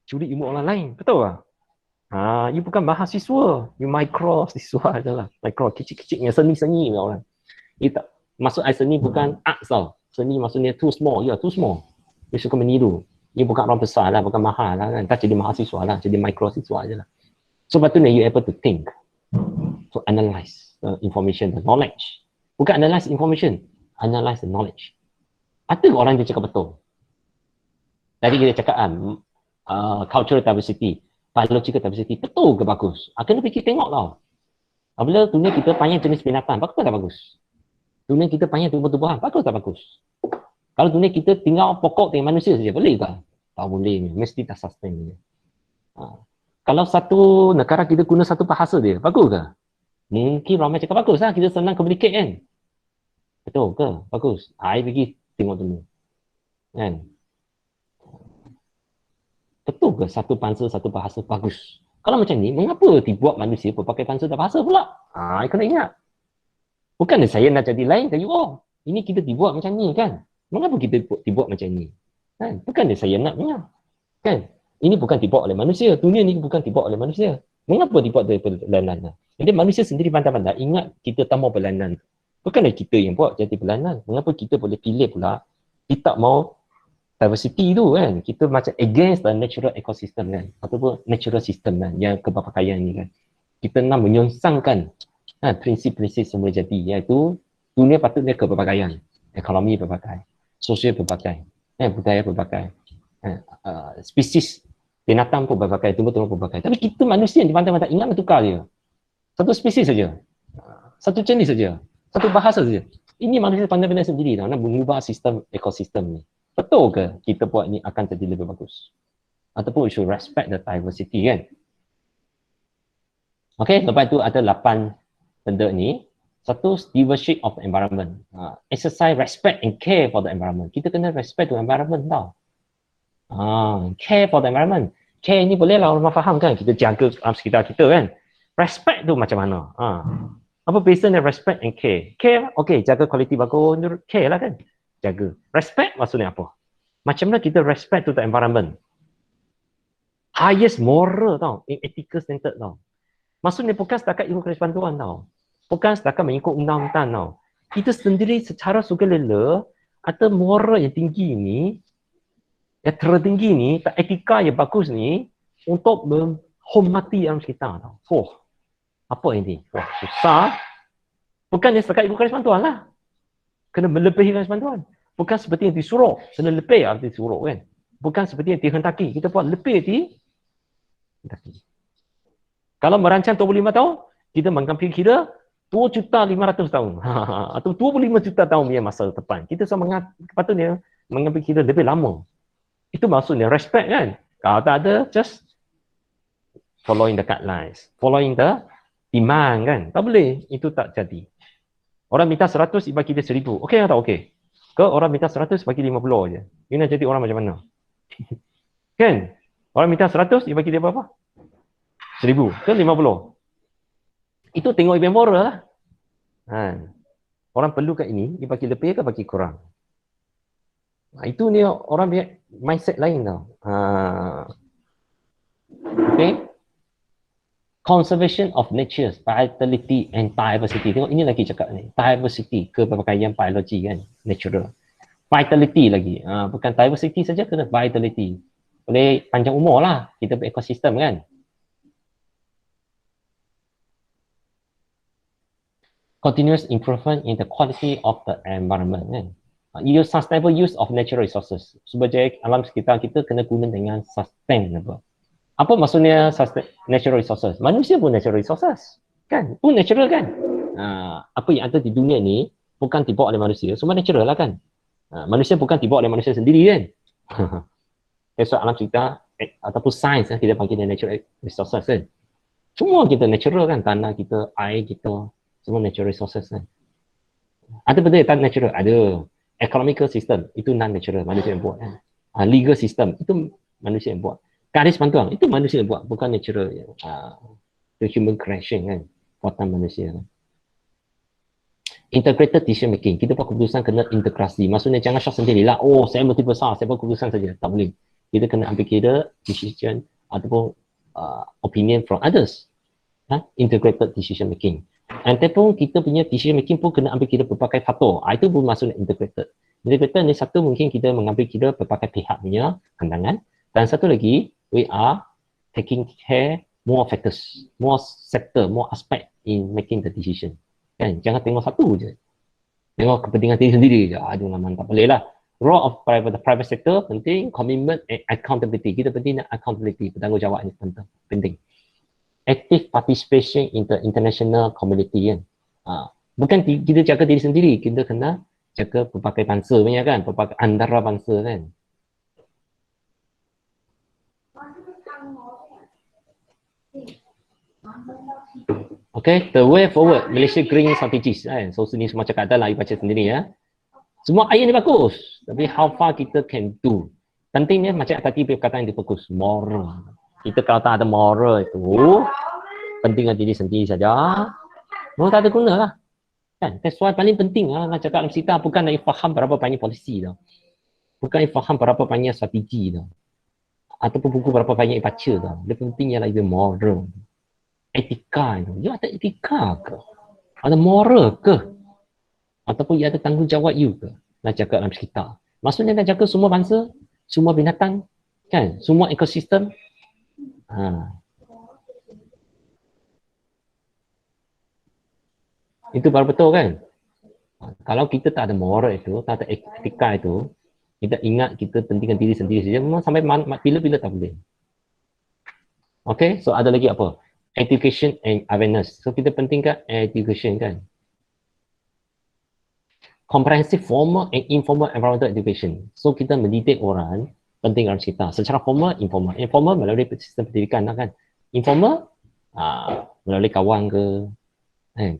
Speaker 1: Curi ilmu orang lain. Betul tak? You bukan mahasiswa. You micro siswa je lah. Micro, kecil-kecil yang seni-seni orang. Tak, maksud seni bukan arts tau. Seni maksudnya too small. Ya, too small. You suka meniru. You bukan orang besar lah, bukan mahal lah kan. Tak jadi mahasiswa lah, jadi micro siswa je lah. So, patutnya you able to think, to analyze the information, the knowledge. Bukan analyze information, analyze the knowledge. Ada orang yang cakap betul. Tadi kita cakap cultural diversity, biological diversity, betul ke bagus? Kena fikir tengok tau. Apabila dunia kita panjang jenis binatang, bagus tak bagus? Dunia kita panjang tumbuh-tumbuhan, bagus tak bagus? Kalau dunia kita tinggal pokok dengan manusia saja, boleh tak? Tak boleh, mesti tak sustain. Kalau satu negara kita guna satu bahasa dia, bagus ke? Mungkin ramai cakap bagus lah, kita senang communicate kan? Betul ke? Bagus. I pergi tengok dulu. Kan? Betul ke satu bangsa, satu bahasa bagus? Kalau macam ni, mengapa dibuat manusia berpakai bangsa dan bahasa pula? I kena ingat. Bukan saya nak jadi lain dari you all. ini kita dibuat macam ni kan. Mengapa kita dibuat macam ni? Kan? Bukan saya naknya. Kan? Ini bukan dibuat oleh manusia. Dunia ni bukan dibuat oleh manusia. Mengapa dibuat dari perlainan? Jadi manusia sendiri pandai-pandai ingat kita tambah perlainan. Bukanlah kita yang buat jadi perlainan. Mengapa kita boleh pilih pula kita tak mau diversity tu kan? Kita macam against the natural ecosystem kan? Ataupun natural system kan? Yang keberpakaian ni kan? Kita nak menyongsangkan prinsip-prinsip semula jadi, iaitu dunia patutnya keberpakaian, ekonomi berbagai, sosial berbagai, budaya berbagai, spesies binatang pun berbagai, tumbuh-tumbuh berbagai. Tapi kita manusia yang pandai-pandai ingat bertukar je. Satu spesies saja, satu jenis saja, satu bahasa saja. Ini manusia pandai-pandai sendiri nak mengubah sistem ekosistem ni. Betul ke kita buat ni akan jadi lebih bagus? Ataupun we should respect the diversity kan? Okay, lepas tu ada 8 benda ni. Satu, stewardship of the environment. Exercise respect and care for the environment. Kita kena respect the environment tau. Care for the environment. Care ni boleh lah orang faham kan? Kita jaga alam sekitar kita kan? Respect tu macam mana? Apa beza ni respect and care? Care, okay, jaga kualiti bagus, care lah kan? Jaga. Respect maksudnya apa? Macam mana kita respect to the environment? Highest moral tau, ethical standard tau. Maksudnya bukan setakat ilmu keresbantuan tau. Bukan setakat mengikut undang-undang tau. Kita sendiri secara sukarela ada moral yang tinggi ni, yang tertinggi ni, tak etika yang bagus ni untuk menghormati alam sekitar tau. Apa ini? Susah. Bukan setakat ilmu keresbantuan lah. Kena melebihi keresbantuan. Bukan seperti yang disuruh. Kena lebih yang disuruh kan. Bukan seperti yang dihendaki. Kita buat lebih dihendaki. Kalau merancang 25 tahun, kita mengambil kira 2,500,000 tahun. Atau 25 juta tahun punya masa depan. Kita semua patutnya mengambil kira lebih lama. Itu maksudnya respect kan. Kalau tak ada, just following the guidelines. Following the demand kan. Tak boleh. Itu tak jadi. Orang minta 100, bagi dia 1,000. Okey atau tak okey? Ke orang minta 100, bagi 50 je. Ini nak jadi orang macam mana? Kan? Orang minta 100, bagi dia berapa? 1,000 ke 50. Itu tengok ibn moral lah. Orang perlukan ini, dia bagi lebih ke bagi kurang. Itu ni orang punya mindset lain tau. Okay. Conservation of nature, vitality and diversity. Tengok ini lagi cakap ni. Diversity, keberpakaian biologi kan. Natural. Vitality lagi. Bukan diversity saja, kena vitality. Boleh panjang umur lah. Kita berekosistem kan. Continuous improvement in the quality of the environment kan. Sustainable use of natural resources. Supaya alam sekitar kita kena guna dengan sustainable. Apa maksudnya natural resources? Manusia pun natural resources. Kan? Pun natural kan? Apa yang ada di dunia ni bukan dibawa oleh manusia. Semua natural lah kan? Manusia bukan dibawa oleh manusia sendiri kan? So alam sekitar ataupun sains kita panggil natural resources kan? Semua kita natural kan? Tanah kita, air kita, semua natural resources kan. Ada benda yang tak natural? Ada. Economical system, itu non-natural, manusia yang buat kan. Legal system, itu manusia yang buat. Garis pantuan, itu manusia yang buat, bukan natural. The human creation kan, buatan manusia kan. Integrated decision making, kita buat keputusan kena integrasi. Maksudnya jangan syok sendirilah, saya mesti besar, saya buat keputusan saja. Tak boleh. Kita kena ambil kira decision ataupun opinion from others. Integrated decision making. Ataupun kita punya decision making pun kena ambil kira berbagai faktor. Itu pun maksudnya integrated. Integrated ni satu mungkin kita mengambil kira berbagai pihak punya pandangan. Dan satu lagi, we are taking care more factors, more sector, more aspect in making the decision. Kan? Jangan tengok satu je. Tengok kepentingan diri sendiri je. Aduh, tak boleh lah. Role of private sector penting, commitment and accountability. Kita penting accountability, bertanggungjawab ni penting. Active participation in the international community kan. Bukan kita jaga diri sendiri, kita kena jaga berbagai bangsa punya kan, berbagai antara bangsa kan. Okay, the way forward, Malaysia Green Strategies kan. So sini semua cakap dah lah, baca sendiri ya. Semua ayat ni bagus, tapi how far kita can do. Pentingnya macam tadi perkataan yang difokus, moral. Kita kalau tak ada moral itu, pentingkan diri sendiri saja, memang tak ada guna lah. Kan? That's why paling penting nak cakap dalam kita bukan nak faham berapa banyak polisi tau. Bukan faham berapa banyak strategi tau. Ataupun buku berapa banyak baca tau. Dia penting ialah dia moral. Etika itu. Dia ada etika ke? Ada moral ke? Ataupun ia ada tanggungjawab you ke? Nak cakap dalam sekitar. Maksudnya nak jaga semua bangsa, semua binatang, kan? Semua ekosistem. Itu baru betul kan? Kalau kita tak ada moral itu, tak ada etika itu, kita ingat kita pentingkan diri sendiri saja, memang sampai bila-bila tak boleh. Okay, so ada lagi apa? Education and awareness. So kita pentingkan education kan? Comprehensive formal and informal environmental education. So kita mendidik orang penting dalam sekitar. Secara formal, informal. Informal melalui sistem pendidikan lah kan. Informal melalui kawan ke,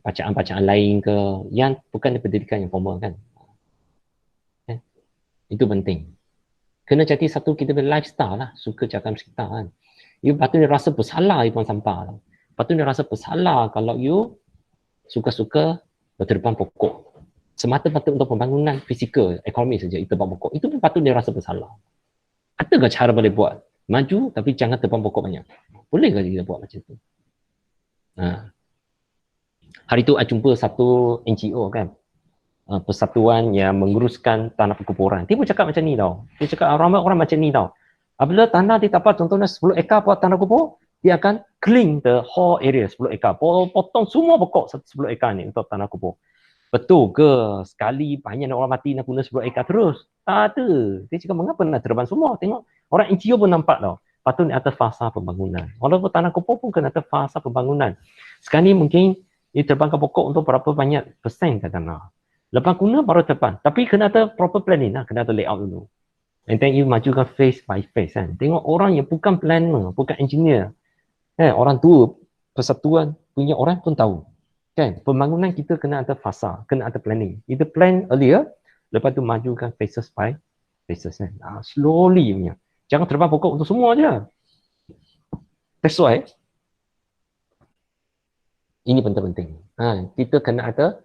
Speaker 1: bacaan-bacaan lain ke, yang bukan pendidikan yang formal kan. Itu penting. Kena jadi satu kita punya lifestyle lah, suka cakap sekitar kan. You patutnya rasa bersalah you buang sampah lah. Patutnya rasa bersalah kalau you suka-suka berterbang pokok. Semata-mata untuk pembangunan fizikal, ekonomi saja, itu tebang pokok. Itu pun patutnya rasa bersalah. Adakah cara boleh buat? Maju tapi jangan tebang pokok banyak. Boleh ke kita buat macam tu? Hari tu saya jumpa satu NGO kan, persatuan yang menguruskan tanah perkuburan. Dia pun cakap macam ni tau. Dia cakap ramai orang macam ni tau. Apabila tanah ditapak contohnya 10 ekar buat tanah kubur, dia akan clean the whole area 10 ekar. Potong semua pokok 10 ekar ni untuk tanah kubur. Betul ke sekali banyak orang mati nak guna 10 ekar terus? Tak ada. Dia cakap mengapa nak terbang semua? Tengok orang NGO pun nampak tau. Patutnya atas fasa pembangunan. Walaupun tanah kubur pun kena atas fasa pembangunan. Sekarang ni mungkin dia terbangkan pokok untuk berapa banyak persen ke tanah. Lepas guna baru terbang. Tapi kena ada proper planning lah. Kena ada layout dulu. And then you majukan face by face kan. Tengok orang yang bukan planner, bukan engineer. Orang tua, persatuan punya orang pun tahu. Kan? Pembangunan kita kena ada fasa, kena ada planning. Kita plan earlier, lepas tu majukan phases by phases kan. Slowly punya. Jangan terbang pokok untuk semua je. That's why ini penting-penting. Kita kena ada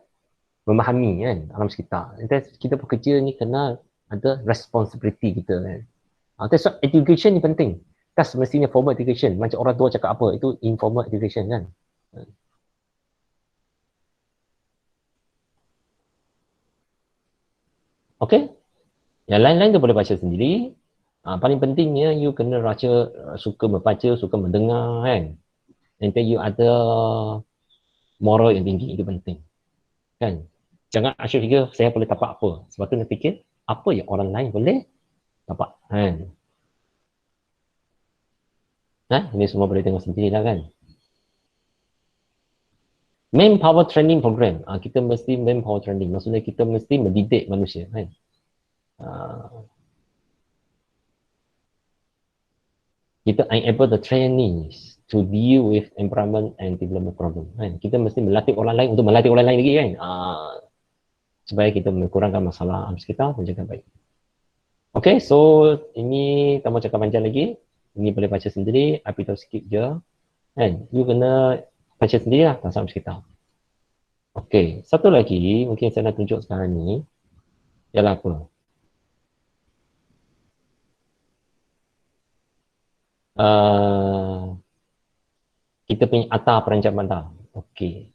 Speaker 1: memahami kan alam sekitar. Kita bekerja ni kena ada responsibility kita kan. That's why education ni penting. Tak semestinya formal education. Macam orang tua cakap apa, itu informal education kan. Okay? Yang lain-lain tu boleh baca sendiri. Paling pentingnya you kena suka membaca, suka mendengar kan. And then you ada moral yang tinggi, itu penting. Kan? Jangan asyik fikir saya boleh dapat apa. Sebab tu nak fikir apa yang orang lain boleh dapat. Kan? Ini semua boleh tengok sendiri lah kan. Manpower training program. Kita mesti manpower training. Maksudnya kita mesti mendidik manusia kan. Kita enable the trainees to deal with environment and development problem. Kan? Kita mesti melatih orang lain untuk melatih orang lain lagi kan. Supaya kita mengurangkan masalah alam sekitar dan jaga baik. Okay, so ini tak mau cakap panjang lagi. Ini boleh baca sendiri. Api tahu skip je. Kan? You kena baca sendiri lah tentang alam sekitar. Okay, satu lagi mungkin saya nak tunjuk sekarang ni. Ialah apa? Kita punya Akta Perancang Bandar. Okey.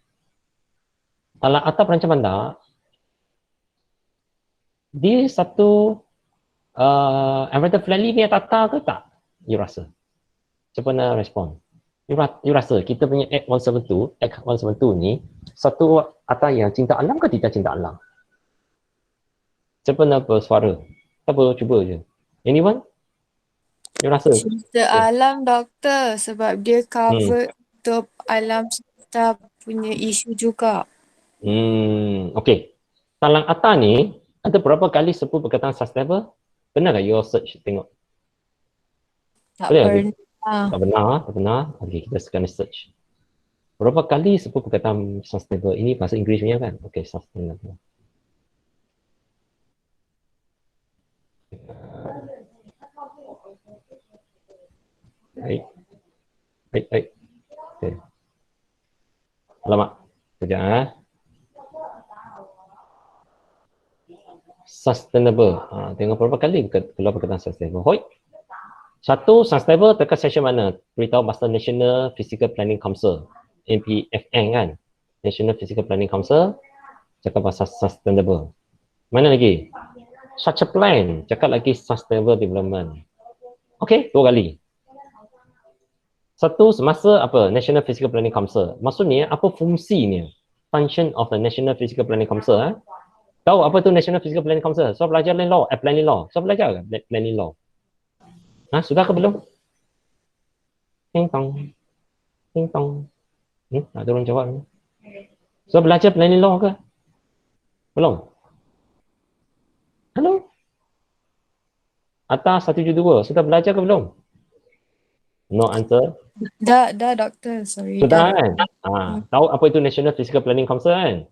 Speaker 1: Dalam Akta Perancang Bandar, dia satu environmental friendly punya tata ke tak? You rasa? Cuba nak respon. You rasa kita punya Act 172 ni satu akta yang cinta alam ke tidak cinta alam? Cuba nak bersuara. Tak apa, cuba je. Anyone? You rasa?
Speaker 4: Cinta alam doktor sebab dia cover untuk alam sekitar punya isu juga.
Speaker 1: Okey. Dalam akta ni ada berapa kali sebut perkataan sustainable? Benar tak you search tengok?
Speaker 4: Tak
Speaker 1: Boleh
Speaker 4: pernah.
Speaker 1: Tak benar. Okey, kita sekarang search. Berapa kali sebut perkataan sustainable? Ini bahasa Inggeris punya kan? Okey, sustainable. Baik. Okey. Alamak. Sekejap sustainable. Tengok berapa kali keluar perkataan sustainable. Hoi. Satu, sustainable dekat session mana? Beritahu pasal National Physical Planning Council. NPFN kan? National Physical Planning Council cakap pasal sustainable. Mana lagi? Such a plan, cakap lagi sustainable development. Okey, 2 kali. Satu, semasa apa? National Physical Planning Council. Maksudnya, apa fungsinya? Function of the National Physical Planning Council. Tahu apa tu National Physical Planning Council? So, belajar law, planning law. So, belajar ke planning law? Sudah ke belum? Ting tong. Ting tong. Tak ada orang jawab ni. So, belajar planning law ke? Belum? Hello? Atas 172, sudah belajar ke belum? No answer.
Speaker 4: Dah doktor, sorry.
Speaker 1: Sudah kan? Tahu apa itu National Physical Planning Council kan?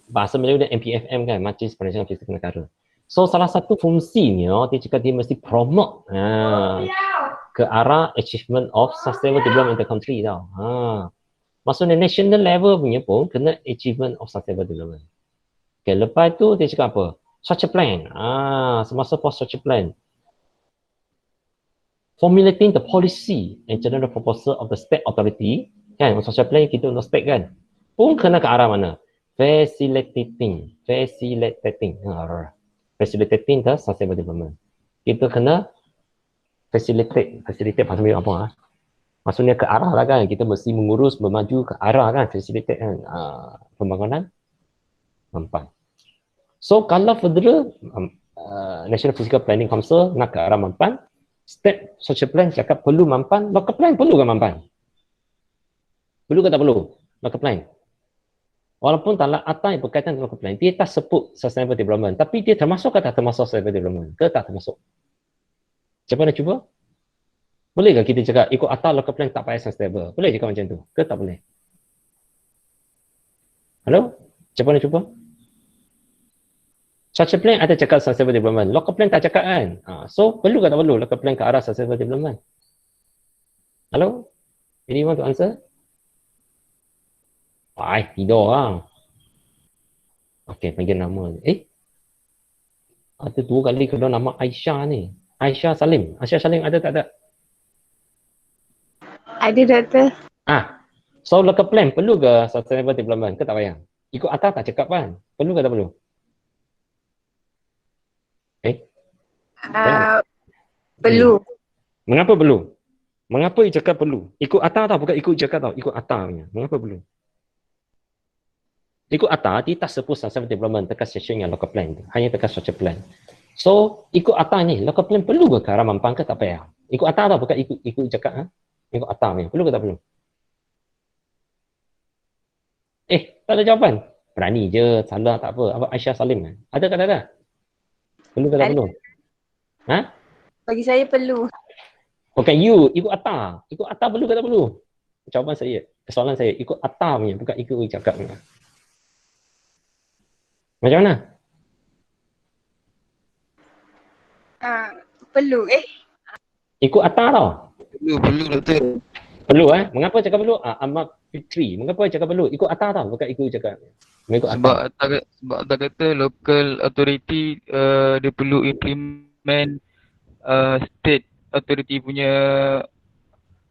Speaker 1: Bahasa Melayu dia MPFM kan, Majlis Perancangan Fizikal Negara. So salah satu fungsinya, dia cakap dia mesti promote ke arah achievement of sustainable development in the country tau. Maksudnya national level punya pun kena achievement of sustainable development. Okay, lepas tu dia cakap apa? Such a plan. Semasa post such a plan. Formulating the policy and general proposal of the state authority. Kan, such a plan kita untuk state kan. Pun kena ke arah mana? Facilitating the sustainable development. Kita kena facilitate bahasa Melayu apa? Maksudnya ke arah lah kan, kita mesti mengurus, memaju ke arah kan, facilitate kan, pembangunan mampan. So kalau federal National Physical Planning Council nak ke arah mampan, state social plan cakap perlu mampan, local plan perlu ke mampan? Perlu ke tak perlu? Local plan. Walaupun tak atas yang berkaitan dengan local plan, dia tak sebut sustainable development, tapi dia termasuk ke tak termasuk sustainable development? Ke tak termasuk? Siapa nak cuba? Boleh ke kita cakap ikut atas local plan tak payah sustainable? Boleh cakap macam tu? Ke tak boleh? Hello? Siapa nak cuba? Such a plan ada cakap sustainable development. Local plan tak cakap kan? So, perlu ke tak perlu local plan ke arah sustainable development? Hello? Anyone to answer? Tidur lah. Okey, panggil nama. Ada 2 kali kedua nama Aisyah ni. Aisyah Salim ada tak ada?
Speaker 2: Ada doktor.
Speaker 1: So local plan perlu ke sustainable development ke tak payah? Ikut atas tak cakap kan? Perlu ke tak perlu?
Speaker 2: Perlu.
Speaker 1: Mengapa perlu? Mengapa dia cakap perlu? Ikut atas tau, bukan ikut cakap tau. Ikut atas punya. Mengapa perlu? Ikut atas, dia tak sebut sustainable development tekan session yang local plan tu. Hanya tekan social plan. So, ikut atas ni, local plan perlu ke arah mampan ke tak payah? Ikut atas tau, bukan ikut cakap. Ikut atas ni, perlu ke tak perlu? Tak ada jawapan. Berani je, salah tak apa. Apa Aisyah Salim kan? Ada ke tak ada? Perlu ke tak perlu?
Speaker 2: Bagi saya perlu.
Speaker 1: Bukan you, ikut atas. Ikut atas perlu ke tak perlu? Jawapan saya, soalan saya, ikut atas punya, bukan ikut cakap punya. Macam mana?
Speaker 2: Perlu.
Speaker 1: Ikut atas tau.
Speaker 3: Perlu doktor.
Speaker 1: Perlu Mengapa cakap perlu? Ahmad Fitri. Mengapa cakap perlu? Ikut atas tau, bukan ikut cakap. Mengikut atas.
Speaker 5: Sebab atas kata local authority dia perlu implement state authority punya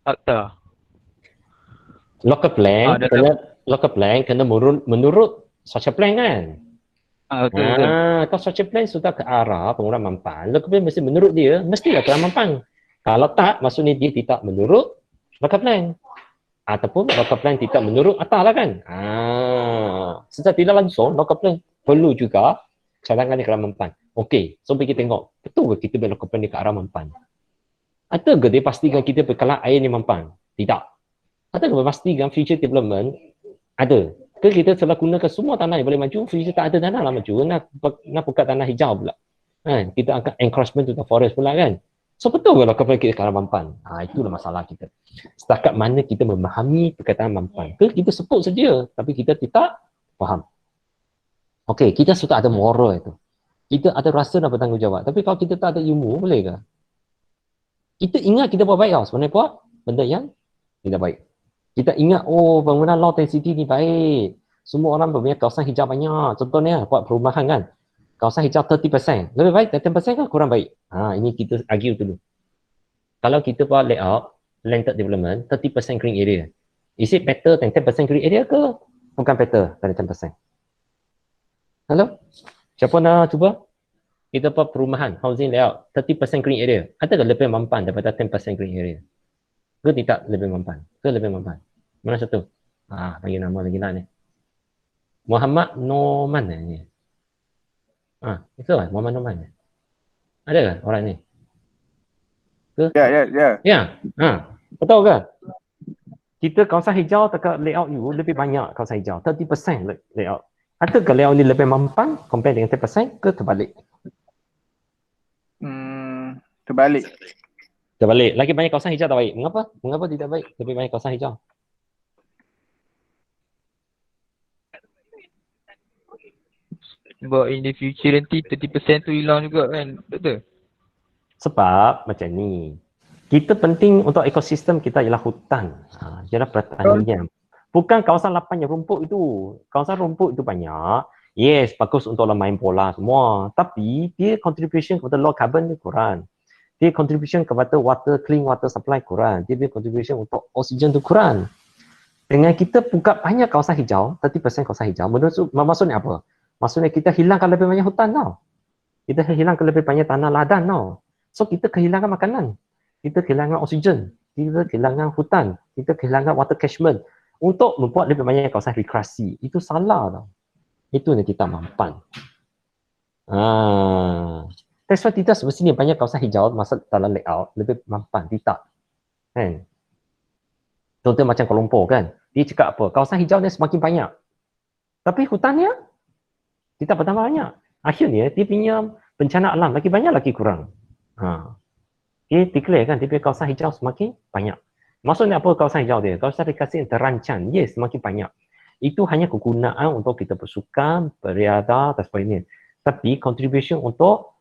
Speaker 5: akta.
Speaker 1: Local plan kena menurut social plan kan?
Speaker 5: Betul.
Speaker 1: Kalau social plan sudah ke arah pengurang mampan, local plan mesti menurut dia, mestilah ke arah mampan. Kalau tak, maksudnya dia tidak menurut local plan. Ataupun local plan tidak menurut atas lah kan. Secara tidak langsung, local plan perlu juga cadangan ke arah mampan. Okey, so pergi tengok, betul ke kita buat local plan ni ke arah mampan? Atau ke dia pastikan kita berkalah air ni mampan? Tidak. Atau ke pastikan future development ada? Ke kita telah gunakan semua tanah yang boleh maju, future tak ada tanah lah maju, nak buka tanah hijau pula. Kita akan encroachment to the forest pula kan. So betul ke local plan kita ke arah mampan? Itulah masalah kita. Setakat mana kita memahami perkataan mampan. Ke kita sebut saja, tapi kita tidak faham. Okey, kita sudah ada moral itu. Kita ada rasa dan bertanggungjawab. Tapi kalau kita tak ada ilmu, boleh ke? Kita ingat kita buat baik tau. Sebenarnya buat benda yang tidak baik. Kita ingat, bangunan low density ni baik. Semua orang punya kawasan hijau banyak. Contohnya, buat perumahan kan. kawasan hijau 30%. Lebih baik 10% ke kurang baik? Ini kita argue dulu. Kalau kita buat layout, landed development, 30% green area. Is it better than 10% green area ke? Bukan better than 10%. Halo? Siapa nak cuba? Kita buat perumahan, housing layout, 30% green area. Adakah lebih mampan daripada 10% green area? Ke tidak lebih mampan? Ke lebih mampan? Mana satu? Bagi nama lagi nak ni. Muhammad Noman ni. Itu kan Muhammad Noman. Ada kan orang ni? Ke? Ya. Betul ke? Kita kawasan hijau dekat layout you lebih banyak kawasan hijau. 30% layout. Adakah layout ni lebih mampan compare dengan 10% ke terbalik?
Speaker 6: Terbalik.
Speaker 1: Terbalik. Lagi banyak kawasan hijau tak baik. Mengapa? Mengapa tidak baik? Lebih banyak kawasan hijau.
Speaker 5: Sebab in the future nanti 30% tu hilang juga kan, betul?
Speaker 1: Sebab macam ni. Kita penting untuk ekosistem kita ialah hutan. Ialah pertanian. Bukan kawasan lapang yang rumput itu. Kawasan rumput itu banyak. Yes, bagus untuk main bola semua. Tapi dia contribution kepada low carbon ni kurang. Dia contribution kepada clean water supply kurang. Dia contribution untuk oksigen tu kurang. Dengan kita buka banyak kawasan hijau, 30% kawasan hijau, maksudnya apa? Maksudnya kita hilangkan lebih banyak hutan tau. Kita hilangkan lebih banyak tanah ladang tau. So kita kehilangan makanan. Kita kehilangan oksigen. Kita kehilangan hutan. Kita kehilangan water catchment. Untuk membuat lebih banyak kawasan rekreasi. Itu salah tau. Itu yang kita mampan. That's why tidak semestinya banyak kawasan hijau masa dalam layout lebih mampan. Tidak. Kan? Contoh macam Kuala Lumpur kan. Dia cakap apa? Kawasan hijau ni semakin banyak. Tapi hutannya tidak bertambah banyak. Akhirnya dia punya bencana alam lagi banyak lagi kurang. Dia declare kan dia punya kawasan hijau semakin banyak. Maksudnya apa kawasan hijau dia? Kawasan rekreasi yang terancang. Yes, semakin banyak. Itu hanya kegunaan untuk kita bersukan, beriadah dan sebagainya. Tapi contribution untuk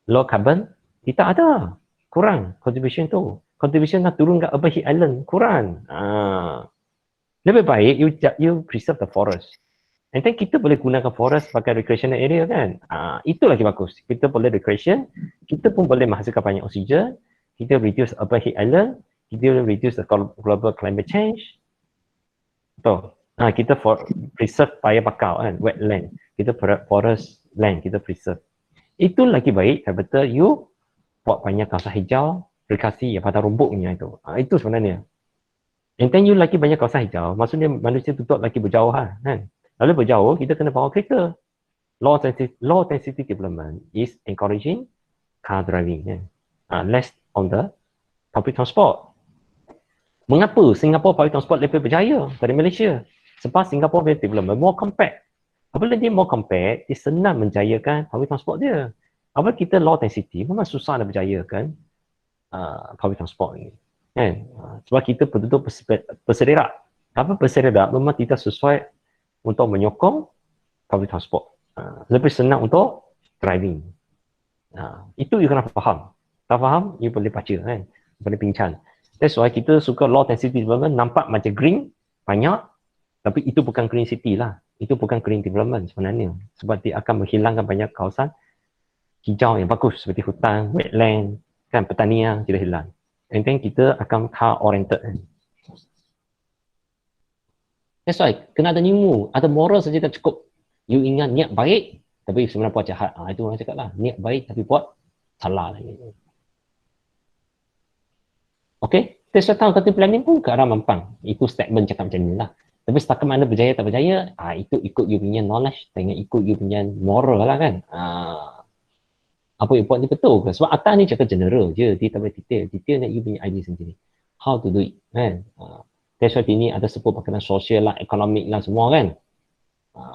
Speaker 1: low carbon tidak ada. Kurang contribution tu. Contribution nak turun ke urban heat island kurang. Lebih baik you preserve the forest. And then kita boleh gunakan forest sebagai recreational area kan. Itu lagi bagus. Kita boleh recreation, kita pun boleh menghasilkan banyak oksigen, kita reduce urban heat island, kita reduce the global climate change. Betul. Kita preserve paya bakau kan, wetland. Kita forest land, kita preserve. Itu lagi baik daripada you buat banyak kawasan hijau, rekreasi yang pada rumputnya itu. Itu sebenarnya. And then you lagi banyak kawasan hijau, maksudnya manusia duduk lagi berjauhan kan. Lalu berjauh, kita kena bawa kereta. Low density development is encouraging car driving. Less on the public transport. Mengapa Singapore public transport lebih berjaya dari Malaysia? Sebab Singapore punya development more compact. Apabila dia more compact, dia senang menjayakan public transport dia. Apabila kita low density, memang susah nak berjayakan public transport ni. Kan? Sebab kita penduduk bersererak. Apa bersererak memang tidak sesuai untuk menyokong public transport. Lebih senang untuk driving. Itu you kena faham. Tak faham, you boleh baca kan. Boleh bincang. That's why kita suka low density development nampak macam green, banyak. Tapi itu bukan green city lah. Itu bukan green development sebenarnya. Sebab dia akan menghilangkan banyak kawasan hijau yang bagus seperti hutan, wetland, kan pertanian tidak hilang. And then kita akan car oriented kan. That's why, kena ada ilmu, ada moral saja tak cukup. You ingat niat baik, tapi sebenarnya buat jahat. Itu orang cakap lah, niat baik tapi buat salah lagi. Okay, that's why tahu planning pun ke arah mampang. Itu statement cakap macam ni lah. Tapi setakat mana berjaya tak berjaya, itu ikut you punya knowledge, dengan ikut you punya moral lah kan. Apa you buat ni betul ke? Sebab atas ni cakap general je, dia tak boleh detail. Detail nak you punya idea sendiri. How to do it, kan. That's why ini ada sebut berkaitan sosial lah, ekonomik lah semua kan.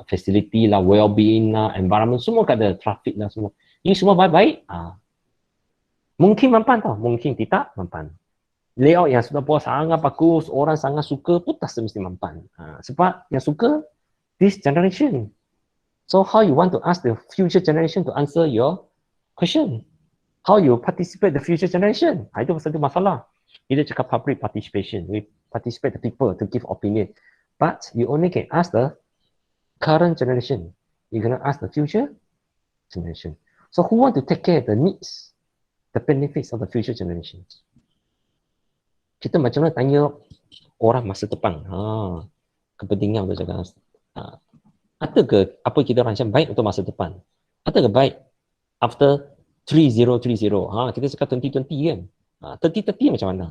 Speaker 1: Facility lah, well-being lah, environment semua ada, traffic lah semua. Ini semua baik-baik. Mungkin mampan tau, mungkin tidak mampan. Layout yang sudah buat sangat bagus, orang sangat suka pun tak semesti mampan. Sebab yang suka, this generation. So how you want to ask the future generation to answer your question? How you participate the future generation? Itu satu masalah. Kita cakap public participation. We participate the people to give opinion. But you only can ask the current generation. You cannot ask the future generation. So who want to take care of the needs, the benefits of the future generations? Kita macam mana tanya orang masa depan. Kepentingan untuk jaga. Ada ke apa kita rancang baik untuk masa depan? Ada ke baik after 3030? Kita cakap 2020 kan? 3030 macam mana?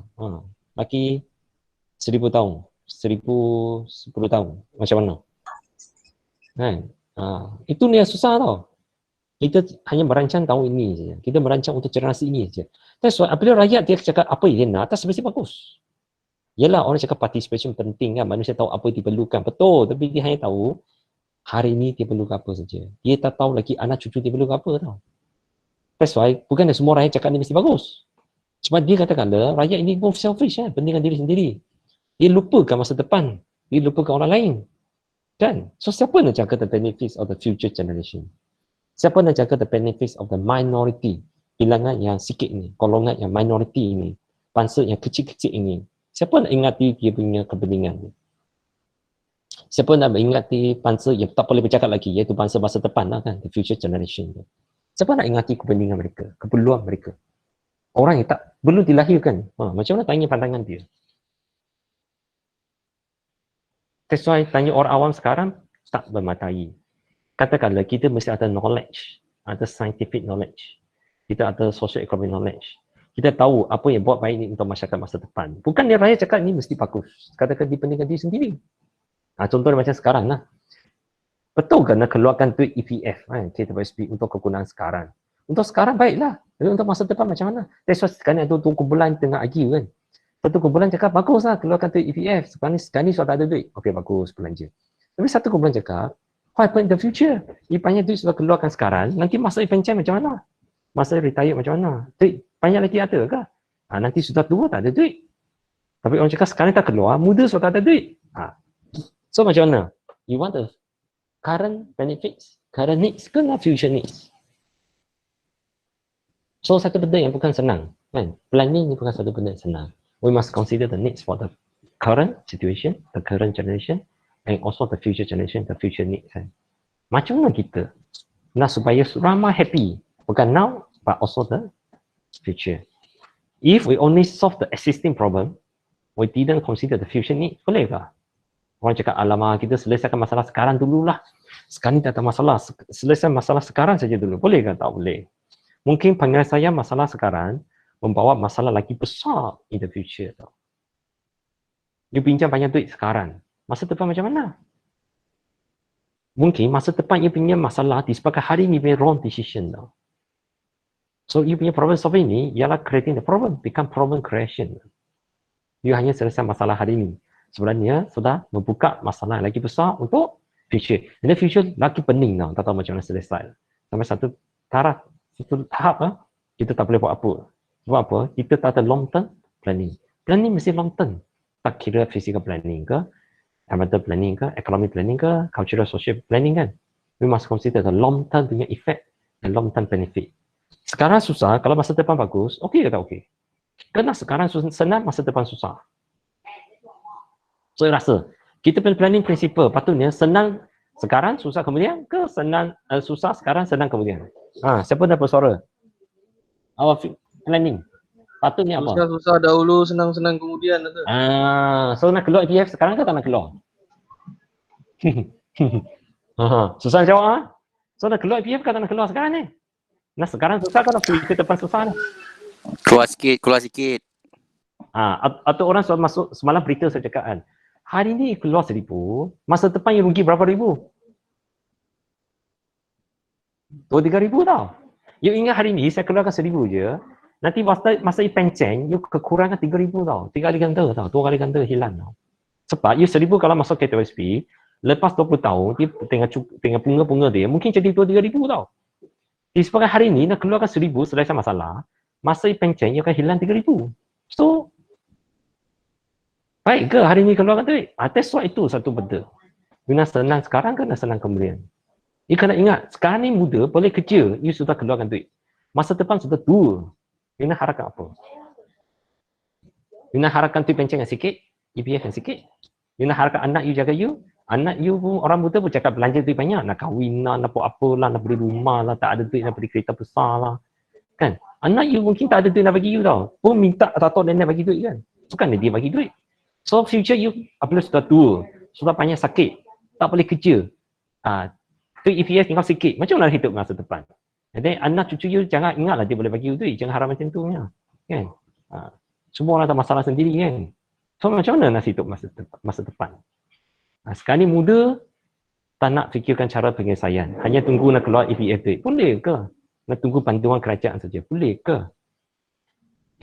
Speaker 1: Lagi 1000 tahun, 1010 tahun, macam mana? Kan? Itu ni yang susah tau. Kita hanya merancang tahun ini saja. Kita merancang untuk generasi ini saja. That's why apabila rakyat dia cakap apa yang dia nak, atas mesti bagus. Yalah, orang cakap participation penting kan, manusia tahu apa yang diperlukan. Betul, tapi dia hanya tahu hari ini dia perlu apa saja. Dia tak tahu lagi anak cucu dia perlu apa tau. That's why bukan semua rakyat cakap ni mesti bagus. Cuma dia katakanlah rakyat ini pun selfish kan, pentingkan diri sendiri. Dia lupakan masa depan. Dia lupakan orang lain. Kan? So siapa nak jaga the benefits of the future generation? Siapa nak jaga the benefits of the minority? Bilangan yang sikit ni, golongan yang minority ini, bangsa yang kecil-kecil ini. Siapa nak ingati dia punya kepentingan ni? Siapa nak ingati bangsa yang tak boleh bercakap lagi, iaitu bangsa masa depan lah kan, the future generation. Siapa nak ingati kepentingan mereka, keperluan mereka? Orang yang tak belum dilahirkan, macam mana tanya pandangan dia? That's why tanya orang awam sekarang tak bermatai. Katakanlah kita mesti ada knowledge, ada scientific knowledge, kita ada social economic knowledge. Kita tahu apa yang buat baik ni untuk masyarakat masa depan. Bukan dia raya cakap ni mesti bagus. Katakan dipentingkan diri sendiri. Contohnya macam sekarang lah. Betul ke nak keluarkan duit EPF kan, KWSP untuk kegunaan sekarang? Untuk sekarang baiklah. Tapi untuk masa depan macam mana? That's why sekarang ada 2 kumpulan tengah argue kan. Satu kumpulan cakap baguslah keluarkan duit EPF. Sekarang ni sudah tak ada duit. Okey, bagus belanja. Tapi satu kumpulan cakap, what happen in the future? Banyak duit sudah keluarkan sekarang, nanti masa pension macam mana? Masa retire macam mana? Duit banyak lagi ada ke? Nanti sudah tua tak ada duit. Tapi orang cakap sekarang tak keluar, muda sudah tak ada duit. So macam mana? You want the current benefits, current needs ke future needs? So satu benda yang bukan senang. Kan? Planning ni bukan satu benda yang senang. We must consider the needs for the current situation, the current generation, and also the future generation, the future needs. Kan? Macam mana kita nak supaya ramai happy? Bukan now, but also the future. If we only solve the existing problem, we didn't consider the future need, boleh ke? Orang cakap, alamak, kita selesaikan masalah sekarang dululah. Sekarang ni tak ada masalah, selesai masalah sekarang saja dulu. Boleh ke? Tak boleh. Mungkin penyelesaian masalah sekarang membawa masalah lagi besar in the future. You pinjam banyak duit sekarang, masa depan macam mana? Mungkin masa depan you punya masalah disebabkan hari ni punya wrong decision tau. So you punya problem solving ni ialah creating the problem, become problem creation. You hanya selesai masalah hari ni, sebenarnya sudah membuka masalah lagi besar untuk future. Jadi future lagi pening tau, tak tahu macam mana selesai. Sampai satu tahap kita tak boleh buat apa. Sebab apa? Kita tak ada long term planning. Planning mesti long term. Tak kira physical planning ke, environmental planning ke, economic planning ke, cultural social planning kan. We must consider the long term punya effect and long term benefit. Sekarang susah, kalau masa depan bagus, okey ke tak okey? Kerana sekarang senang, masa depan susah. So, saya rasa, kita punya planning principle patutnya senang sekarang, susah kemudian ke senang, susah sekarang, senang kemudian? Siapa dah bersuara? Our planning. Patutnya apa?
Speaker 3: Susah-susah dahulu, senang-senang kemudian.
Speaker 1: So nak keluar EPF sekarang ke tak nak keluar? Susah jawab. So nak keluar EPF ke tak nak keluar sekarang ni? Nah sekarang susah kan ke depan susah ni?
Speaker 6: Keluar sikit.
Speaker 1: Atau orang masuk semalam berita saya cakap kan, hari ni keluar 1,000, masa depan you rugi berapa ribu? 2-3 ribu tau. You ingat hari ni saya keluarkan 1,000 je, nanti masa you pencen, you kekurangan 3,000 tau. 3 kali ganda tau, 2 kali ganda hilang tau. Sebab you 1,000 kalau masuk KWSP, lepas 20 tahun, dia tengah bunga-bunga dia, mungkin jadi 2-3 ribu tau. Disebabkan hari ni nak keluarkan 1,000 selesai masalah, masa you pencen, you akan hilang 3,000. So, baik ke hari ni keluarkan duit? That's why itu satu benda. You nak senang sekarang ke nak senang kemudian? You kena ingat, sekarang ni muda, boleh kerja, you sudah keluarkan duit. Masa depan sudah tua. You nak harapkan apa? You nak harapkan duit pencen yang sikit, EPF yang sikit? You nak harapkan anak you jaga you? Anak you pun, orang buta pun cakap belanja duit banyak. Nak kahwin lah, nak buat apa lah, nak beli rumah lah, tak ada duit nak beli kereta besar lah. Kan? Anak you mungkin tak ada duit nak bagi you tau. Pun minta tato nenek bagi duit kan. Bukan dia bagi duit. So future you, apabila sudah tua, sudah banyak sakit, tak boleh kerja. Tu EPS tinggal sikit. Macam mana hidup masa depan? Jadi anak cucu you jangan ingatlah dia boleh bagi you duit. Jangan harap macam tu punya. Kan? Semua orang ada masalah sendiri kan. So macam mana nak hidup masa depan? Sekarang ni muda, tak nak fikirkan cara penyelesaian. Hanya tunggu nak keluar EPF duit. Boleh ke? Nak tunggu bantuan kerajaan saja. Boleh ke?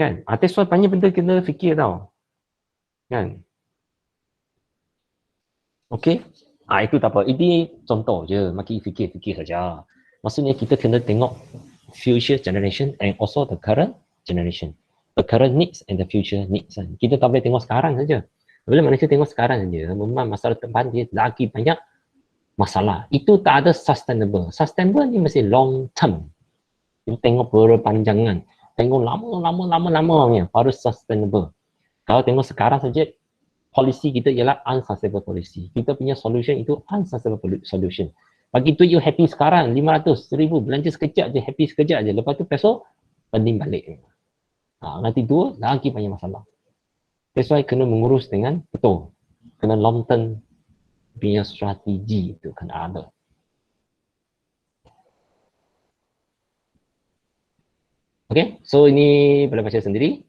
Speaker 1: Kan? That's why banyak benda kena fikir tau. Kan? Okey? Itu tak apa. Ini contoh je. Maki fikir-fikir saja. Maksudnya kita kena tengok future generation and also the current generation. The current needs and the future needs. Kita tak boleh tengok sekarang saja. Bila manusia tengok sekarang saja, memang masalah depan dia lagi banyak masalah. Itu tak ada sustainable. Sustainable ni mesti long term. Kita tengok berpanjangan. Tengok lama-lama baru sustainable. Kalau tengok sekarang saja, polisi kita ialah unsustainable policy. Kita punya solution itu unsustainable solution. Bagi tu you happy sekarang, 500, 1000, belanja sekejap je, happy sekejap je. Lepas tu besok, pening balik. Nanti dua, lagi banyak masalah. That's why kena mengurus dengan betul. Kena long term punya strategi itu kena ada. Okay, so ini boleh baca sendiri.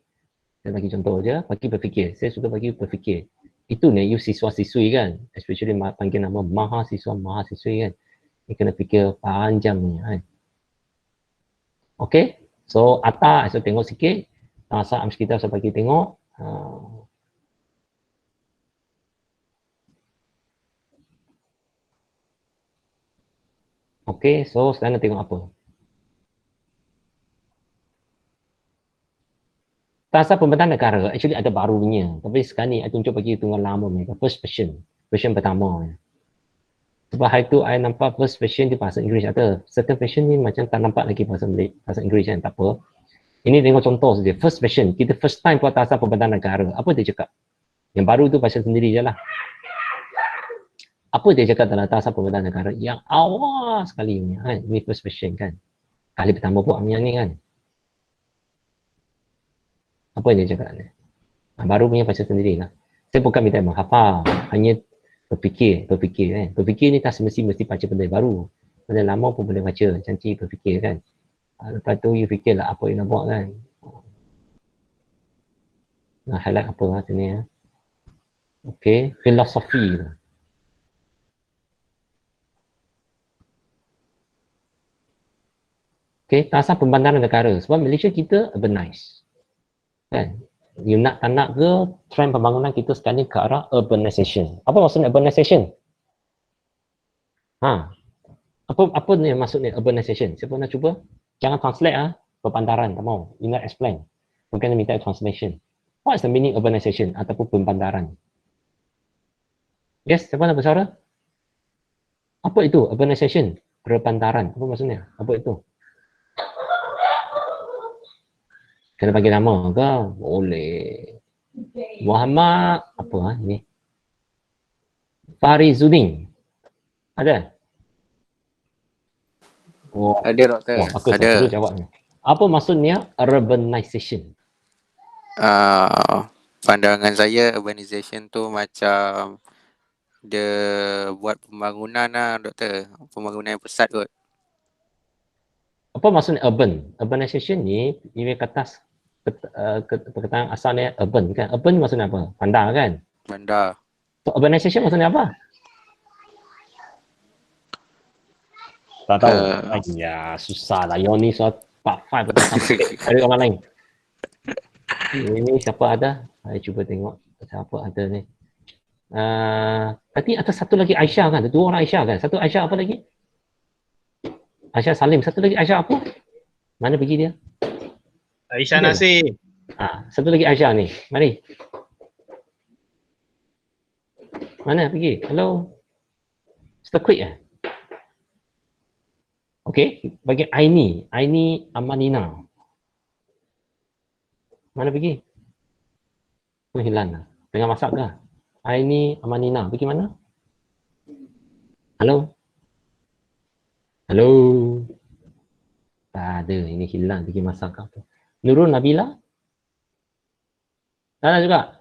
Speaker 1: Saya bagi contoh je, bagi berfikir. Saya sudah bagi berfikir. Itu ni, you siswa-siswi kan, especially panggil nama mahasiswa-mahasiswi kan. You kena fikir panjang ni kan. Okay, so Atta, saya tengok sikit. Asal kita saya bagi tengok. Okay, so sekarang nak tengok apa? Taasa pemerintahan negara actually ada barunya. Tapi sekarang ni saya tunjuk bagi tunggal lama mereka. First version pertama. Sebab hari tu saya nampak first version di bahasa Inggeris ada. Second version ni macam tak nampak lagi bahasa Inggeris kan, tak apa. Ini tengok contoh saja. First version, kita first time buat taasa pemerintahan negara. Apa dia cakap? Yang baru tu baca sendiri je lah. Apa dia cakap dalam taasa pemerintahan negara? Yang awal sekali ni. Ini first version kan. Kali pertama buat ni kan. Apa yang dia cakap ni? Baru punya baca sendirilah. Saya bukan minta menghafal, hanya berfikir kan. Berfikir ni tak semesti baca benda baru. Benda lama pun boleh baca, cantik berfikir kan. Lepas tu you fikirlah apa yang nak buat kan. Nak highlight apa lah sini ya. Okey, filosofi lah. Okey, taasa pembandaran negara. Sebab Malaysia kita urbanize. Kan? You tak nak ke trend pembangunan kita sekarang ni ke arah urbanization. Apa maksudnya urbanization? Apa ni maksudnya urbanization? Siapa nak cuba? Jangan translate perbandaran, tak mau. You nak explain. Bukan minta translation. What is the meaning urbanization ataupun pembandaran? Yes, siapa nak bersuara? Apa itu urbanization? Perbandaran. Apa maksudnya? Apa itu? Kena bagi nama ke? Boleh. Muhammad apa ni? Farizuddin. Ada? Oh,
Speaker 6: Ada doktor.
Speaker 1: Aku
Speaker 6: Ada.
Speaker 1: jawabnya. Apa maksudnya urbanization?
Speaker 6: Pandangan saya urbanization tu macam dia buat pembangunan lah doktor. Pembangunan yang pesat kot.
Speaker 1: Apa maksudnya urban? Urbanization ni ia kata perkataan asalnya urban kan. Urban maksudnya apa? Bandar kan?
Speaker 6: Bandar.
Speaker 1: So, urbanization maksudnya apa? Tak tahu. Ya, susah lah. Yang ni soal part 5 betul sampai dari orang lain. Ini siapa ada? Saya cuba tengok siapa ada ni. Tadi ada satu lagi Aisyah kan? Ada 2 orang Aisyah kan? Satu Aisyah apa lagi? Aisyah Salim. Satu lagi Aisyah apa? Mana pergi dia?
Speaker 3: Aisyah Nasir.
Speaker 1: Satu lagi Aisyah ni. Mari. Mana pergi? Hello? Mr. Quick Okey, bagi Aini Amanina. Mana pergi? Hilang lah. Tengah masak ke? Aini Amanina, pergi mana? Halo? Halo? Tak ada, ini hilang pergi masak apa. Nurul Nabila? Tak ada juga?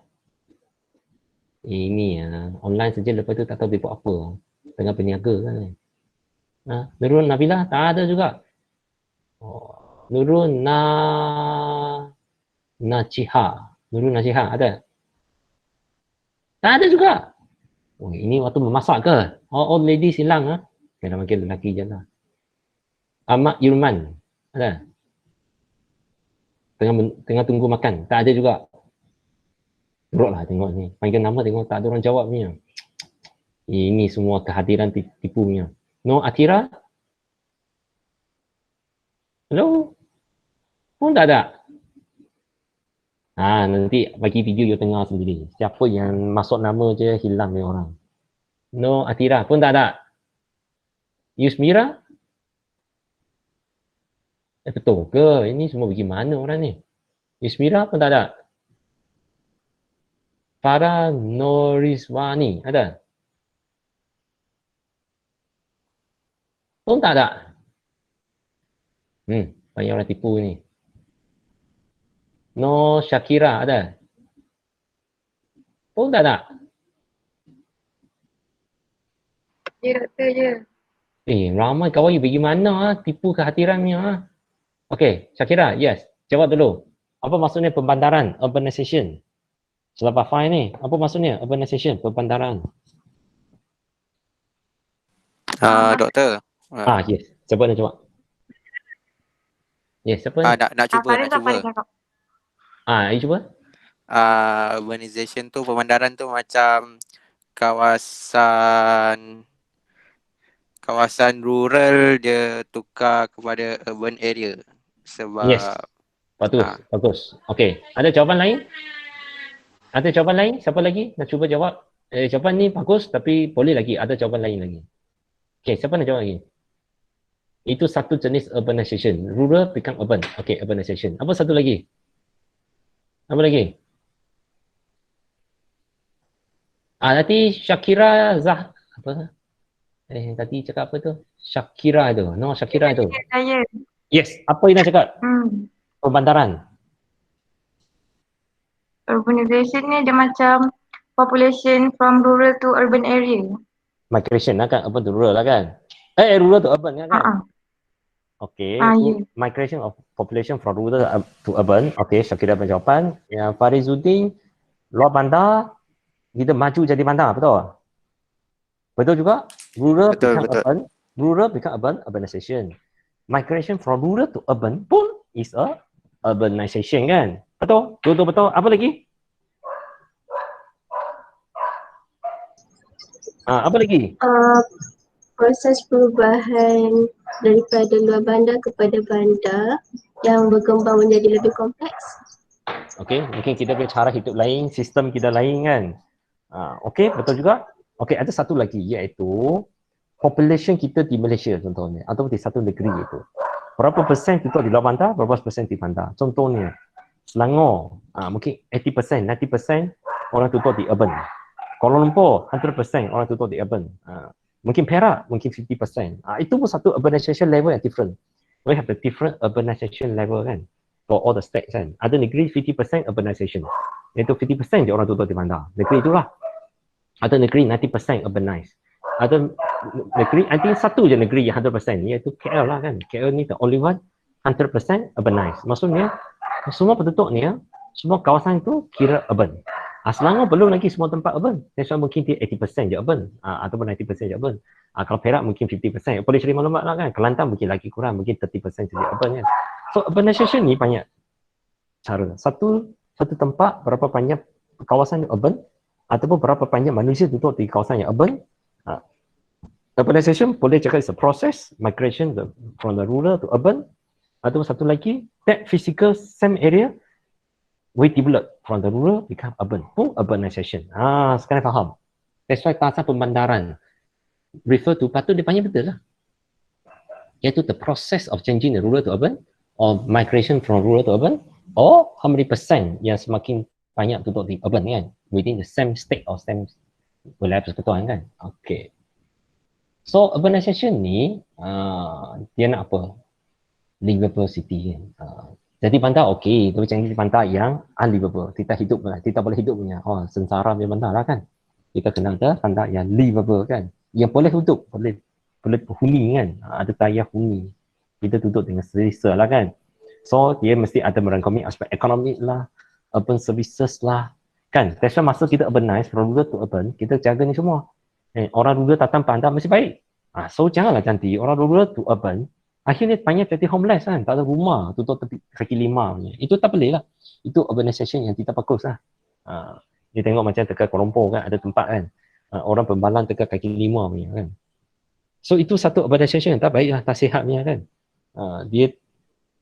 Speaker 1: Ini online saja, lepas tu tak tahu dia buat apa. Tengah berniaga kan. Nurul Nabila? Tak ada juga. Oh, Nurul Naciha. Nurul Naciha ada? Tak ada juga. Oh, ini waktu memasak ke? Old ladies hilang Kena panggil lelaki je lah. Ahmad Yurman. Ada? Tengah tunggu makan. Tak ada juga. Teruk lah tengok ni. Panggil nama tengok tak ada orang jawab ni. Ini semua kehadiran tipu punya. No Atira? Hello? Pun tak ada. Nanti bagi video you tengah sendiri. Siapa yang masuk nama je hilang ni orang. No Atira pun tak ada. Yusmira? Betul ke? Ini semua bagaimana orang ni? Yusmira pun tak ada. Farah Noriswani ada? Pun tak ada. Banyak orang tipu ni. No Shakira ada? Pun tak ada.
Speaker 2: Ya, doktor je.
Speaker 1: Ramai kawan you bagaimana tipu kehadirannya Okey, Shakira, yes. Jawab dulu. Apa maksudnya pembandaran, urbanization? Selepas file ni, apa maksudnya urbanization, pembandaran?
Speaker 6: Doktor.
Speaker 1: Yes. Siapa nak jawab? Yes, siapa ni?
Speaker 6: Nak cuba.
Speaker 1: You cuba?
Speaker 6: Urbanization tu, pemandaran tu macam kawasan rural dia tukar kepada urban area. Sebab
Speaker 1: Yes. Bagus. Okey, ada jawapan lain? Siapa lagi nak cuba jawab? Jawapan ni bagus tapi boleh lagi ada jawapan lain lagi. Okey, siapa nak jawab lagi? Itu satu jenis urbanization. Rural become urban. Okey, urbanization. Apa satu lagi? Apa lagi? Nanti Shakira tadi cakap apa tu? Shakira tu. No, Shakira tu.
Speaker 2: Saya.
Speaker 1: Yes, apa yang nak cakap? Pembandaran.
Speaker 2: Urbanization ni dia macam population from rural to urban area.
Speaker 1: Migration lah kan, urban to rural lah kan? Rural to urban kan? Okay, migration of population from rural to urban. Okay, Shakira penjawapan. Yang Farizuddin, luar bandar, kita maju jadi bandar, betul? Betul juga? Rural become urban. Rural become urban, urbanization. Migration from rural to urban pun is a urbanization kan? Betul? Betul. Apa lagi? Apa lagi?
Speaker 7: Proses perubahan daripada luar bandar kepada bandar yang berkembang menjadi lebih kompleks.
Speaker 1: Okey, mungkin kita punya cara hidup lain, sistem kita lain kan? Okey, betul juga. Okey, ada satu lagi iaitu population kita di Malaysia contohnya atau di satu negeri itu. Berapa persen duduk di luar bandar, berapa persen di bandar. Contohnya, Selangor, mungkin 80%, 90% orang duduk di urban. Kuala Lumpur, 100% orang duduk di urban. Mungkin Perak, mungkin 50%. Itu pun satu urbanization level yang different. We have the different urbanization level kan. For all the states kan. Ada negeri 50% urbanization. Iaitu 50% je orang duduk di bandar. Negeri itulah. Ada negeri 90% urbanized. Ada negeri, I think satu je negeri yang 100% iaitu KL lah kan. KL ni the only one 100% urbanized. Maksudnya semua penduduk ni semua kawasan itu kira urban. Selangor belum lagi semua tempat urban. National mungkin dia 80% je urban ataupun 90% je urban. Kalau Perak mungkin 50%. Boleh cari maklumat lah kan. Kelantan mungkin lagi kurang, mungkin 30% je urban kan. So urbanization ni banyak cara. Satu tempat berapa banyak kawasan yang urban ataupun berapa banyak manusia duduk di kawasan yang urban. Urbanization boleh cakap is a process, migration from the rural to urban. Ataupun satu lagi, that physical same area we develop from the rural become urban. Pun urbanization. Sekarang faham. That's why pasal pembandaran refer to patut dia panggil betul lah. Iaitu the process of changing the rural to urban or migration from rural to urban or how many percent yang semakin banyak duduk di urban kan within the same state or same wilayah persekutuan kan. Okay. So urbanization ni dia nak apa? Livable city kan. Jadi bandar okey, tapi jangan jadi bandar yang unlivable. Kita hidup lah, kita boleh hidup punya. Oh, sengsara punya bandar lah kan. Kita kena ada bandar yang livable kan. Yang boleh hidup, boleh huni kan. Ada daya huni. Kita duduk dengan selesa lah kan. So dia mesti ada merangkumi aspek ekonomi lah, urban services lah. Kan? That's why masa kita urbanize, from rural to urban, kita jaga ni semua. Orang rural datang bandar mesti baik. So janganlah nanti orang rural to urban, akhirnya banyak jadi homeless kan, tak ada rumah, tutup tepi kaki lima punya. Itu tak boleh lah. Itu urbanization yang tidak bagus lah. Dia tengok macam dekat Kuala Lumpur kan, ada tempat kan, orang pembalan dekat kaki lima punya kan. So itu satu urbanization yang tak baik lah, tak sihat punya kan. Dia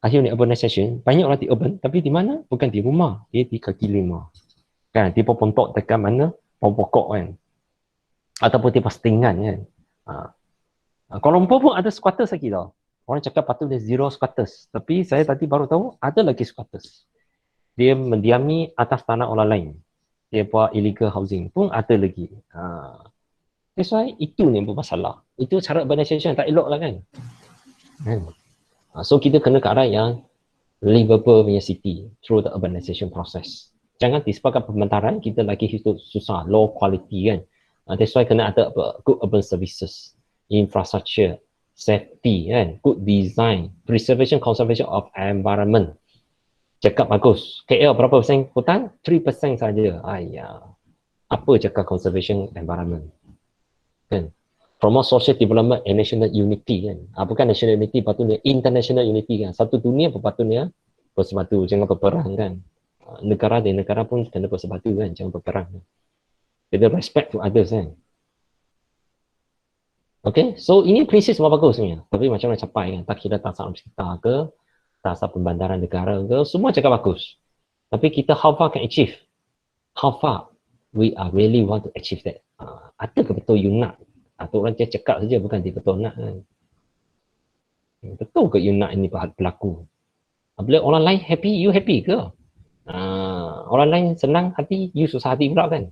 Speaker 1: akhirnya urbanization, banyak orang di urban, tapi di mana? Bukan di rumah, dia di kaki lima. Kan, dia pontok dekat mana? Pokok kan. Ataupun dia postingan kan. Kuala Lumpur pun ada squatters lagi tau. Orang cakap patut dia zero squatters. Tapi saya tadi baru tahu ada lagi squatters. Dia mendiami atas tanah orang lain. Dia buat illegal housing pun ada lagi. That's why itu ni bermasalah. Itu cara urbanization tak elok lah kan. So kita kena ke arah yang livable punya city through the urbanization process. Jangan disebabkan pembantaran kita lagi hidup susah, low quality kan. That's why kena ada good urban services, infrastructure, safety kan, good design, preservation, conservation of environment. Cakap bagus. KL berapa persen hutan? 3% saja. Apa cakap conservation environment? Kan? Promote social development and national unity kan. Bukan national unity, patutnya international unity kan. Satu dunia patutnya bersatu, jangan berperang kan. Negara dan negara pun kena bersatu kan, jangan berperang. Kita respect to others kan. Okay, so ini prinsip semua bagus sebenarnya. Tapi macam mana capai kan, tak kira tak asal kita ke, tak asal pembandaran negara ke, semua cakap bagus. Tapi kita how far can achieve? How far we are really want to achieve that? Ada ke betul you nak? Atau orang cakap saja, bukan dia betul nak kan. Betul ke you nak ini berlaku? Bila orang lain happy, you happy ke? Orang lain senang hati, you susah hati pula kan.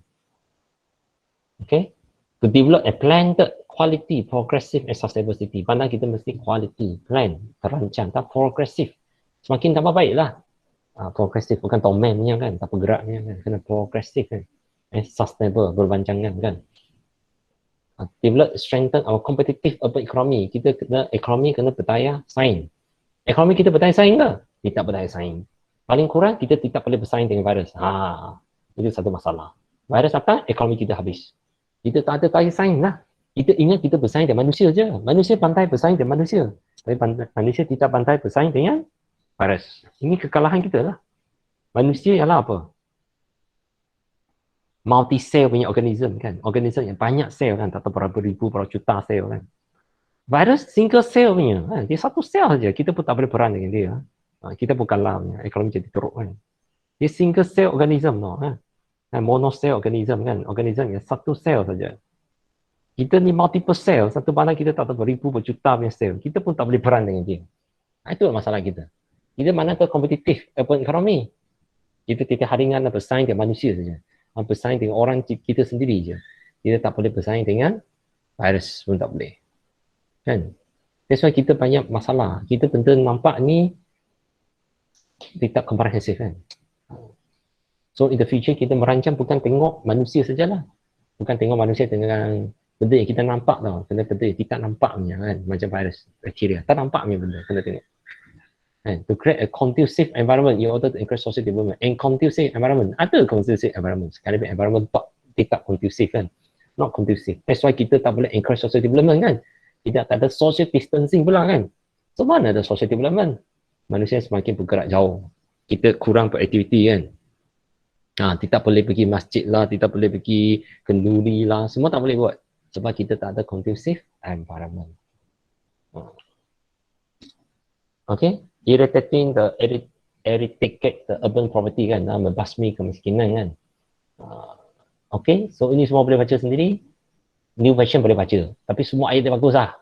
Speaker 1: Okay, to develop a planned quality, progressive and sustainable city. Pandang kita mesti quality, plan, terancang, tak progressive. Semakin tambah baiklah. Progressive bukan tomen punya kan, tak bergeraknya kan. Kena progressive kan. Sustainable, berbancangan kan. Develop, strengthen our competitive urban economy. Kita kena, ekonomi kena berdaya saing. Ekonomi kita berdaya saing ke? Tidak berdaya saing. Paling kurang kita tidak boleh bersaing dengan virus. Itu satu masalah. Virus datang, ekonomi kita habis. Kita tak ada daya saing lah. Kita ingat kita bersaing dengan manusia je. Manusia pandai bersaing dengan manusia. Tapi manusia tidak pandai bersaing dengan virus. Ini kekalahan kita lah. Manusia ialah apa? Multi-cell punya organism kan. Organism yang banyak sel kan. Tak tahu berapa ribu, berapa juta sel kan. Virus single cell punya. Dia satu sel saja. Kita pun tak boleh berang dengan dia. Kita pun kalah punya. Ekonomi jadi teruk kan. Dia single cell organism tau kan. Monocell organism kan. Organism yang satu sel saja. Kita ni multiple cell. Satu barang kita tak tahu beribu, berjuta punya sel. Kita pun tak boleh berang dengan dia. Itu masalah kita. Kita mana ke kompetitif urban economy. Kita tidak haringan bersaing dengan manusia saja. Bersaing dengan orang kita sendiri je. Kita tak boleh bersaing dengan virus pun tak boleh. Kan? That's why kita banyak masalah. Kita tentu nampak ni tidak komprehensif kan. So in the future kita merancang bukan tengok manusia sajalah. Bukan tengok manusia dengan benda yang kita nampak tau. Kena benda yang tidak nampak punya kan. Macam virus, bakteria. Tak nampak punya benda. Kena tengok. And to create a conducive environment in order to encourage social development. And conducive environment. Ada conducive environment. Sekali environment tidak conducive kan. Not conducive. That's why kita tak boleh encourage social development kan. Tidak ada social distancing pula kan. So mana ada social development? Manusia semakin bergerak jauh. Kita kurang beraktiviti kan. Tidak boleh pergi masjid lah, tidak boleh pergi kenduri lah, semua tak boleh buat. Sebab kita tak ada conducive environment. Okay, eradicating the urban poverty kan, membasmi kemiskinan kan. Okay, so ini semua boleh baca sendiri. New version boleh baca. Tapi semua ayat dia bagus lah.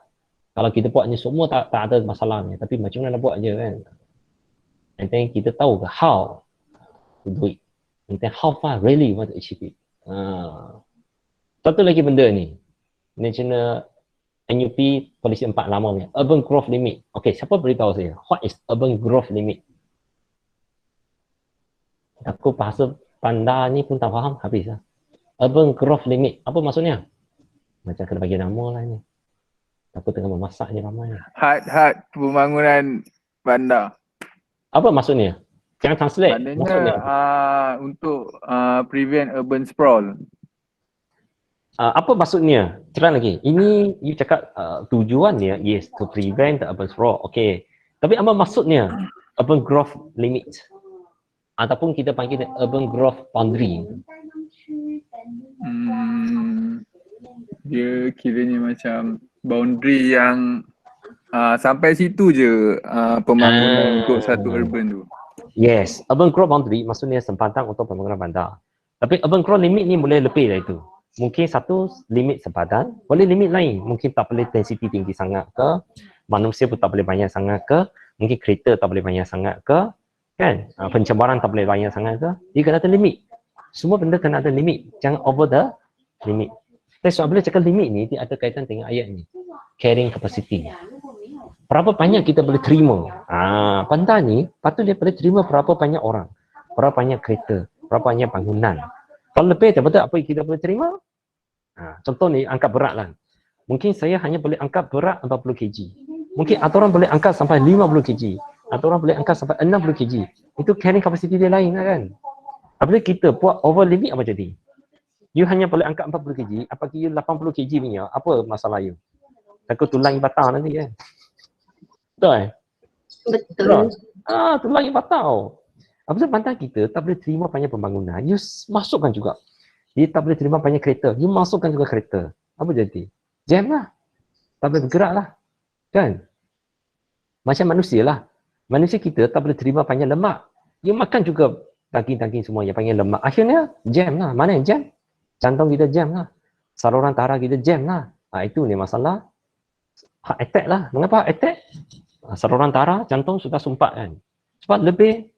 Speaker 1: Kalau kita buat ni semua tak ada masalahnya. Tapi macam mana nak buat je kan. And then kita tahu ke how to do it. And then how far really want to achieve it. Satu lagi benda ni. National NUP polisi 4 lama punya. Urban growth limit. Okey, siapa beritahu saya? What is urban growth limit? Aku bahasa bandar ni pun tak faham habis lah. Urban growth limit. Apa maksudnya? Macam kena bagi nama lah ni. Aku tengah memasak ni ramai.
Speaker 5: Had pembangunan bandar.
Speaker 1: Apa maksudnya? Jangan translate. Maksudnya
Speaker 5: Maknanya untuk prevent urban sprawl.
Speaker 1: apa maksudnya? Terang lagi. Ini you cakap tujuan dia yes to prevent the urban sprawl. Okey. Tapi apa maksudnya urban growth limit? Ataupun kita panggil dia urban growth boundary.
Speaker 5: Dia kiranya macam boundary yang sampai situ je pembangunan untuk satu urban tu.
Speaker 1: Yes, urban growth boundary maksudnya sempadan untuk pembangunan bandar. Tapi urban growth limit ni boleh lebih dari itu. Mungkin satu limit sempadan, boleh limit lain. Mungkin tak boleh density tinggi sangat ke, manusia pun tak boleh banyak sangat ke, mungkin kereta tak boleh banyak sangat ke, kan? Pencemaran tak boleh banyak sangat ke. Dia kena ada limit. Semua benda kena ada limit. Jangan over the limit. That's why bila cakap limit ni, dia ada kaitan dengan ayat ni. Carrying capacity. Berapa banyak kita boleh terima. Bandar ni, patut dia boleh terima berapa banyak orang. Berapa banyak kereta. Berapa banyak bangunan. Kalau lebih daripada apa yang kita boleh terima, contoh ni, angkat berat lah. Mungkin saya hanya boleh angkat berat 40 kg. Mungkin ada orang boleh angkat sampai 50 kg. Ada orang boleh angkat sampai 60 kg. Itu carrying capacity dia lain lah kan. Apabila kita buat over limit apa jadi? You hanya boleh angkat 40 kg, apabila you 80 kg punya, apa masalah you? Takut tulang batal nanti kan? Betul eh?
Speaker 7: Betul.
Speaker 1: Tulang batal. Apabila bandar kita tak boleh terima banyak pembangunan, you masukkan juga. Dia tak boleh terima banyak kereta, you masukkan juga kereta. Apa jadi? Jam lah. Tak boleh bergerak lah. Kan? Macam manusia lah. Manusia kita tak boleh terima banyak lemak. You makan juga daging-daging semua yang panggil lemak. Akhirnya jam lah. Mana yang jam? Jantung kita jam lah. Saluran darah kita jam lah. Itu ni masalah. Heart attack lah. Mengapa heart attack? Saluran darah, jantung sudah sumpat kan. Sebab lebih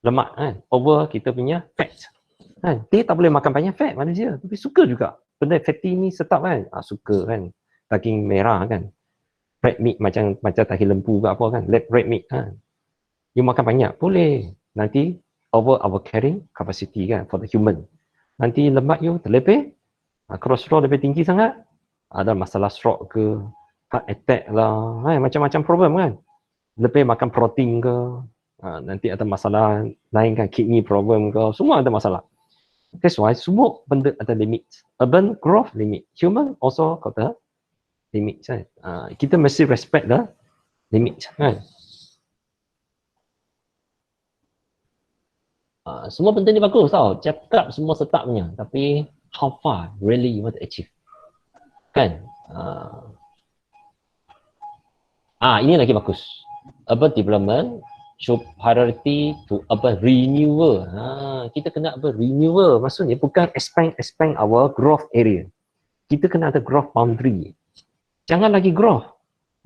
Speaker 1: lemak kan. Over kita punya fat. Kan? Dia tak boleh makan banyak fat manusia. Tapi suka juga. Benda fatty ni sedap kan. Suka kan. Daging merah kan. Red meat macam daging lembu ke apa kan. Red meat kan. You makan banyak. Boleh. Nanti over our carrying capacity kan for the human. Nanti lemak you terlebih. Kolesterol lebih tinggi sangat. Ada masalah stroke ke. Heart attack lah. Macam-macam problem kan. Lebih makan protein ke. Nanti ada masalah lain kan. Kidney problem ke. Semua ada masalah. That's why semua benda ada limit. Urban growth limit. Human also got the limit kan. Kita mesti respect the limit kan. Semua benda ni bagus tau. Cakap semua setap punya. Tapi how far really you want to achieve? Kan? Ini lagi bagus. Urban development show priority to urban renewal. Kita kena urban renewal. Maksudnya bukan expand our growth area. Kita kena ada growth boundary. Jangan lagi growth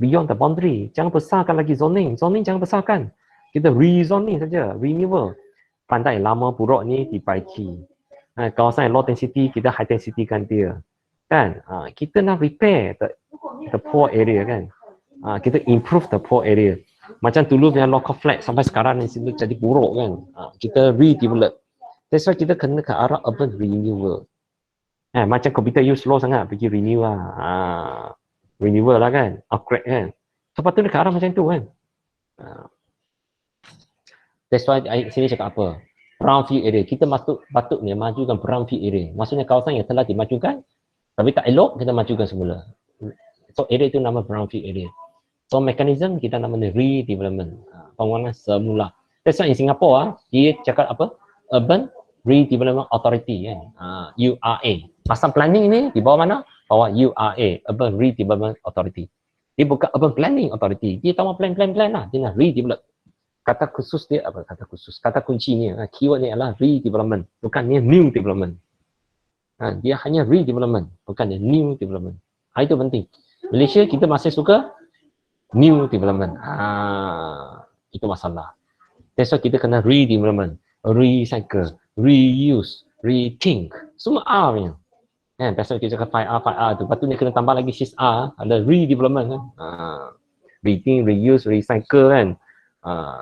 Speaker 1: beyond the boundary. Jangan besarkan lagi zoning. Zoning jangan besarkan. Kita rezoning saja. Renewal. Pandai lama buruk ni dibaiki. Kawasan yang low density, kita high density kan dia. Kan? Kita nak repair the poor area kan. Kita improve the poor area. Macam dulu punya local flat sampai sekarang ni situ jadi buruk kan. Kita redevelop. That's why kita kena ke arah urban renewal. Macam komputer you slow sangat, pergi renew lah. Renewal lah kan. Upgrade kan. Sepatutnya ke arah macam tu kan. That's why sini cakap apa? Brownfield area. Kita patutnya majukan brownfield area. Maksudnya kawasan yang telah dimajukan tapi tak elok, kita majukan semula. So area itu nama brownfield area. So mekanisme kita namanya redevelopment. Pembangunan semula. That's why in Singapore, dia cakap apa? Urban Redevelopment Authority kan. URA. Pasal planning ni di bawah mana? Bawah URA. Urban Redevelopment Authority. Dia bukan Urban Planning Authority. Dia tahu plan lah. Dia nak redevelop. Kata khusus dia apa? Kata khusus. Kata kuncinya, keyword ni adalah redevelopment. Bukannya new development. Dia hanya redevelopment. Bukannya new development. Itu penting. Malaysia kita masih suka new development. Itu masalah. That's why kita kena redevelopment. Recycle. Reuse. Rethink. Semua A punya. Kan, pasal kita cakap 5R tu. Lepas tu ni kena tambah lagi 6R, ada redevelopment kan. Rethink, reuse, recycle kan.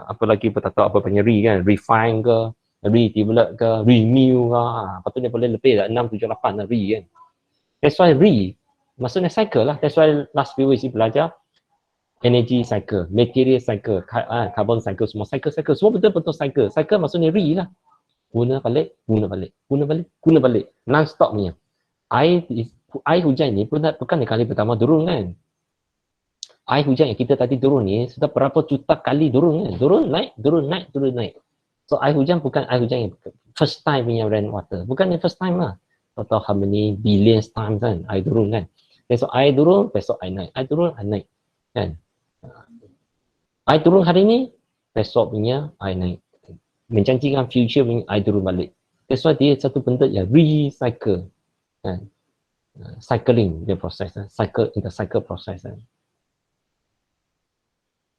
Speaker 1: Apa lagi pun tak tahu apa punya kan. Refine ke, redevelop ke, renew ke. Lepas tu ni boleh lebih lah, 6, 7, 8 lah kan. That's why maksudnya cycle lah. That's why last few weeks you belajar energy cycle, material cycle, carbon cycle, semua cycle. Semua betul-betul cycle. Cycle maksudnya lah. Guna balik. Non-stop punya. Air hujan ni bukan kali pertama turun kan. Air hujan yang kita tadi turun ni sudah berapa juta kali turun kan. Turun naik. So air hujan bukan air hujan yang first time punya rainwater. Bukan yang first time lah. Atau how many billions times kan air turun kan. Besok air turun, besok air naik. Air turun, air naik. Kan? Air turun hari ni, besok punya air naik. Menjanjikan future punya air turun balik. That's why dia satu benda yang recycle. Kan? Cycling dia proses. Intercycle proses.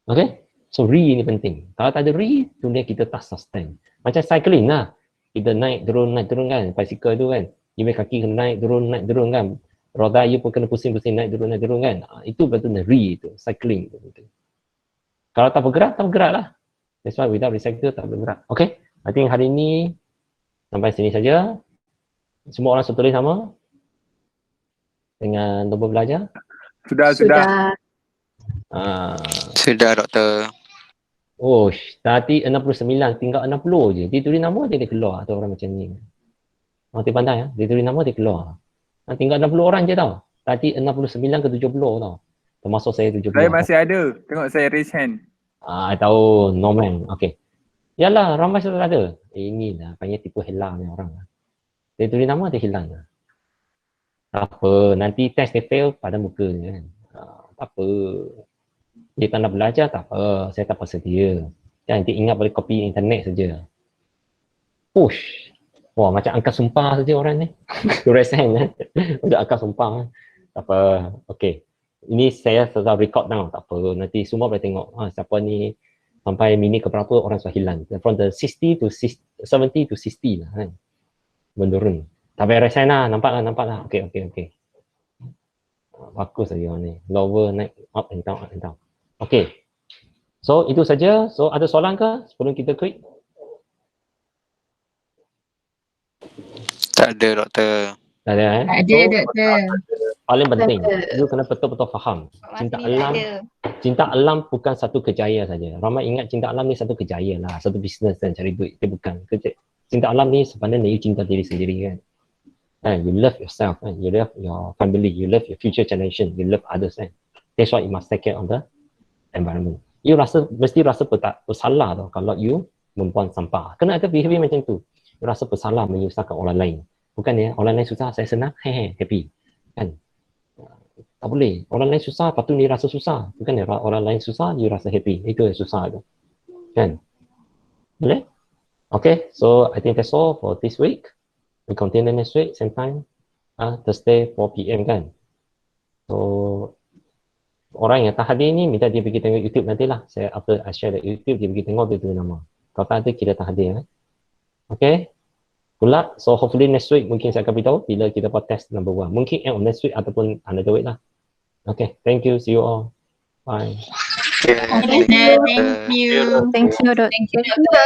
Speaker 1: Okay? So ini penting. Kalau tak ada dunia kita tak sustain. Macam cycling lah. Kita naik turun kan. Bicycle tu kan. Ibu kaki kena naik turun kan. Roda ia pun kena pusing-pusing naik turun kan. Itu betul-betul itu. Cycling. Kalau tak bergerak lah. That's why without recycle tak bergerak. Okay? I think hari ni sampai sini saja. Semua orang setulis sama? Dengan nombor belajar?
Speaker 5: Sudah.
Speaker 6: Sudah, Doktor.
Speaker 1: Oh, tadi 69, tinggal 60 je. Dia tulis nama dia keluar tu orang macam ni. Orang dia pandai ya. Dia tulis nama dia keluar. Tinggal 60 orang je tau. Tadi 69 ke 70 tau. Termasuk saya 70.
Speaker 5: Saya masih ada. Tengok saya raise hand.
Speaker 1: Tahu no man. Okey. Yalah, ramai sudah ada. Inilah banyak tipu helang ni orang. Dia tulis nama dia hilang. Tak apa, nanti test dia fail pada muka ni kan. Tak apa. Dia tak nak belajar tak apa. Saya tak paksa dia. Nanti ingat boleh copy internet saja. Push. Wah, macam angkat sumpah saja orang ni. Raise hand kan. Udah angkat sumpah. Tak apa. Okey. Ini saya sudah record down. Tak apa. Nanti semua boleh tengok. Siapa ni sampai minit ke berapa orang sudah hilang. From the 60 to 70 to 60 lah kan. Menurun. Tak payah raise hand lah. Nampak lah. Okey. Bagus saja orang ni. Lower, naik, up and down. Okey. So, itu saja. So, ada soalan ke sebelum kita quit?
Speaker 6: Tak ada, Doktor.
Speaker 1: Tak ada
Speaker 2: Ada, Doktor.
Speaker 1: Paling penting, you kena betul-betul faham. Cinta alam bukan satu kejayaan saja. Ramai ingat cinta alam ni satu kejayaan lah. Satu bisnes dan cari duit. Itu bukan. Cinta alam ni sebenarnya you cinta diri sendiri kan. You love yourself, kan? You love your family, you love your future generation, you love others. Kan? That's why you must take care of the environment. You mesti rasa bersalah tau kalau you membuang sampah. Kena ada behavior macam tu. You rasa bersalah menyusahkan orang lain. Bukan ya, orang lain susah, saya senang, happy. Kan? Tak boleh. Orang lain susah, lepas tu ni rasa susah. Bukan ya, orang lain susah, you rasa happy. Itu yang susah tu. Kan? Boleh? Okay, so I think that's all for this week. We continue next week, same time. Thursday, 4 PM kan? So, orang yang tak hadir ni, minta dia pergi tengok YouTube nantilah. After I share the YouTube, dia pergi tengok, dia tulis nama. Kalau tak ada, kita tak hadir. Okay? Good luck. So, hopefully next week, mungkin saya akan beritahu bila kita buat test number 1. Mungkin end of next week ataupun another week lah. Okay, thank you. See you all. Bye.
Speaker 2: Thank you.
Speaker 4: Thank you, Doktor.
Speaker 2: Thank you, Doktor.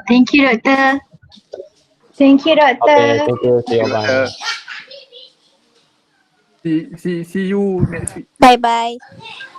Speaker 2: Thank you, Doktor.
Speaker 7: Thank you, Doktor.
Speaker 1: Okay, thank you. See you. Bye.
Speaker 5: See you next week.
Speaker 8: Bye-bye.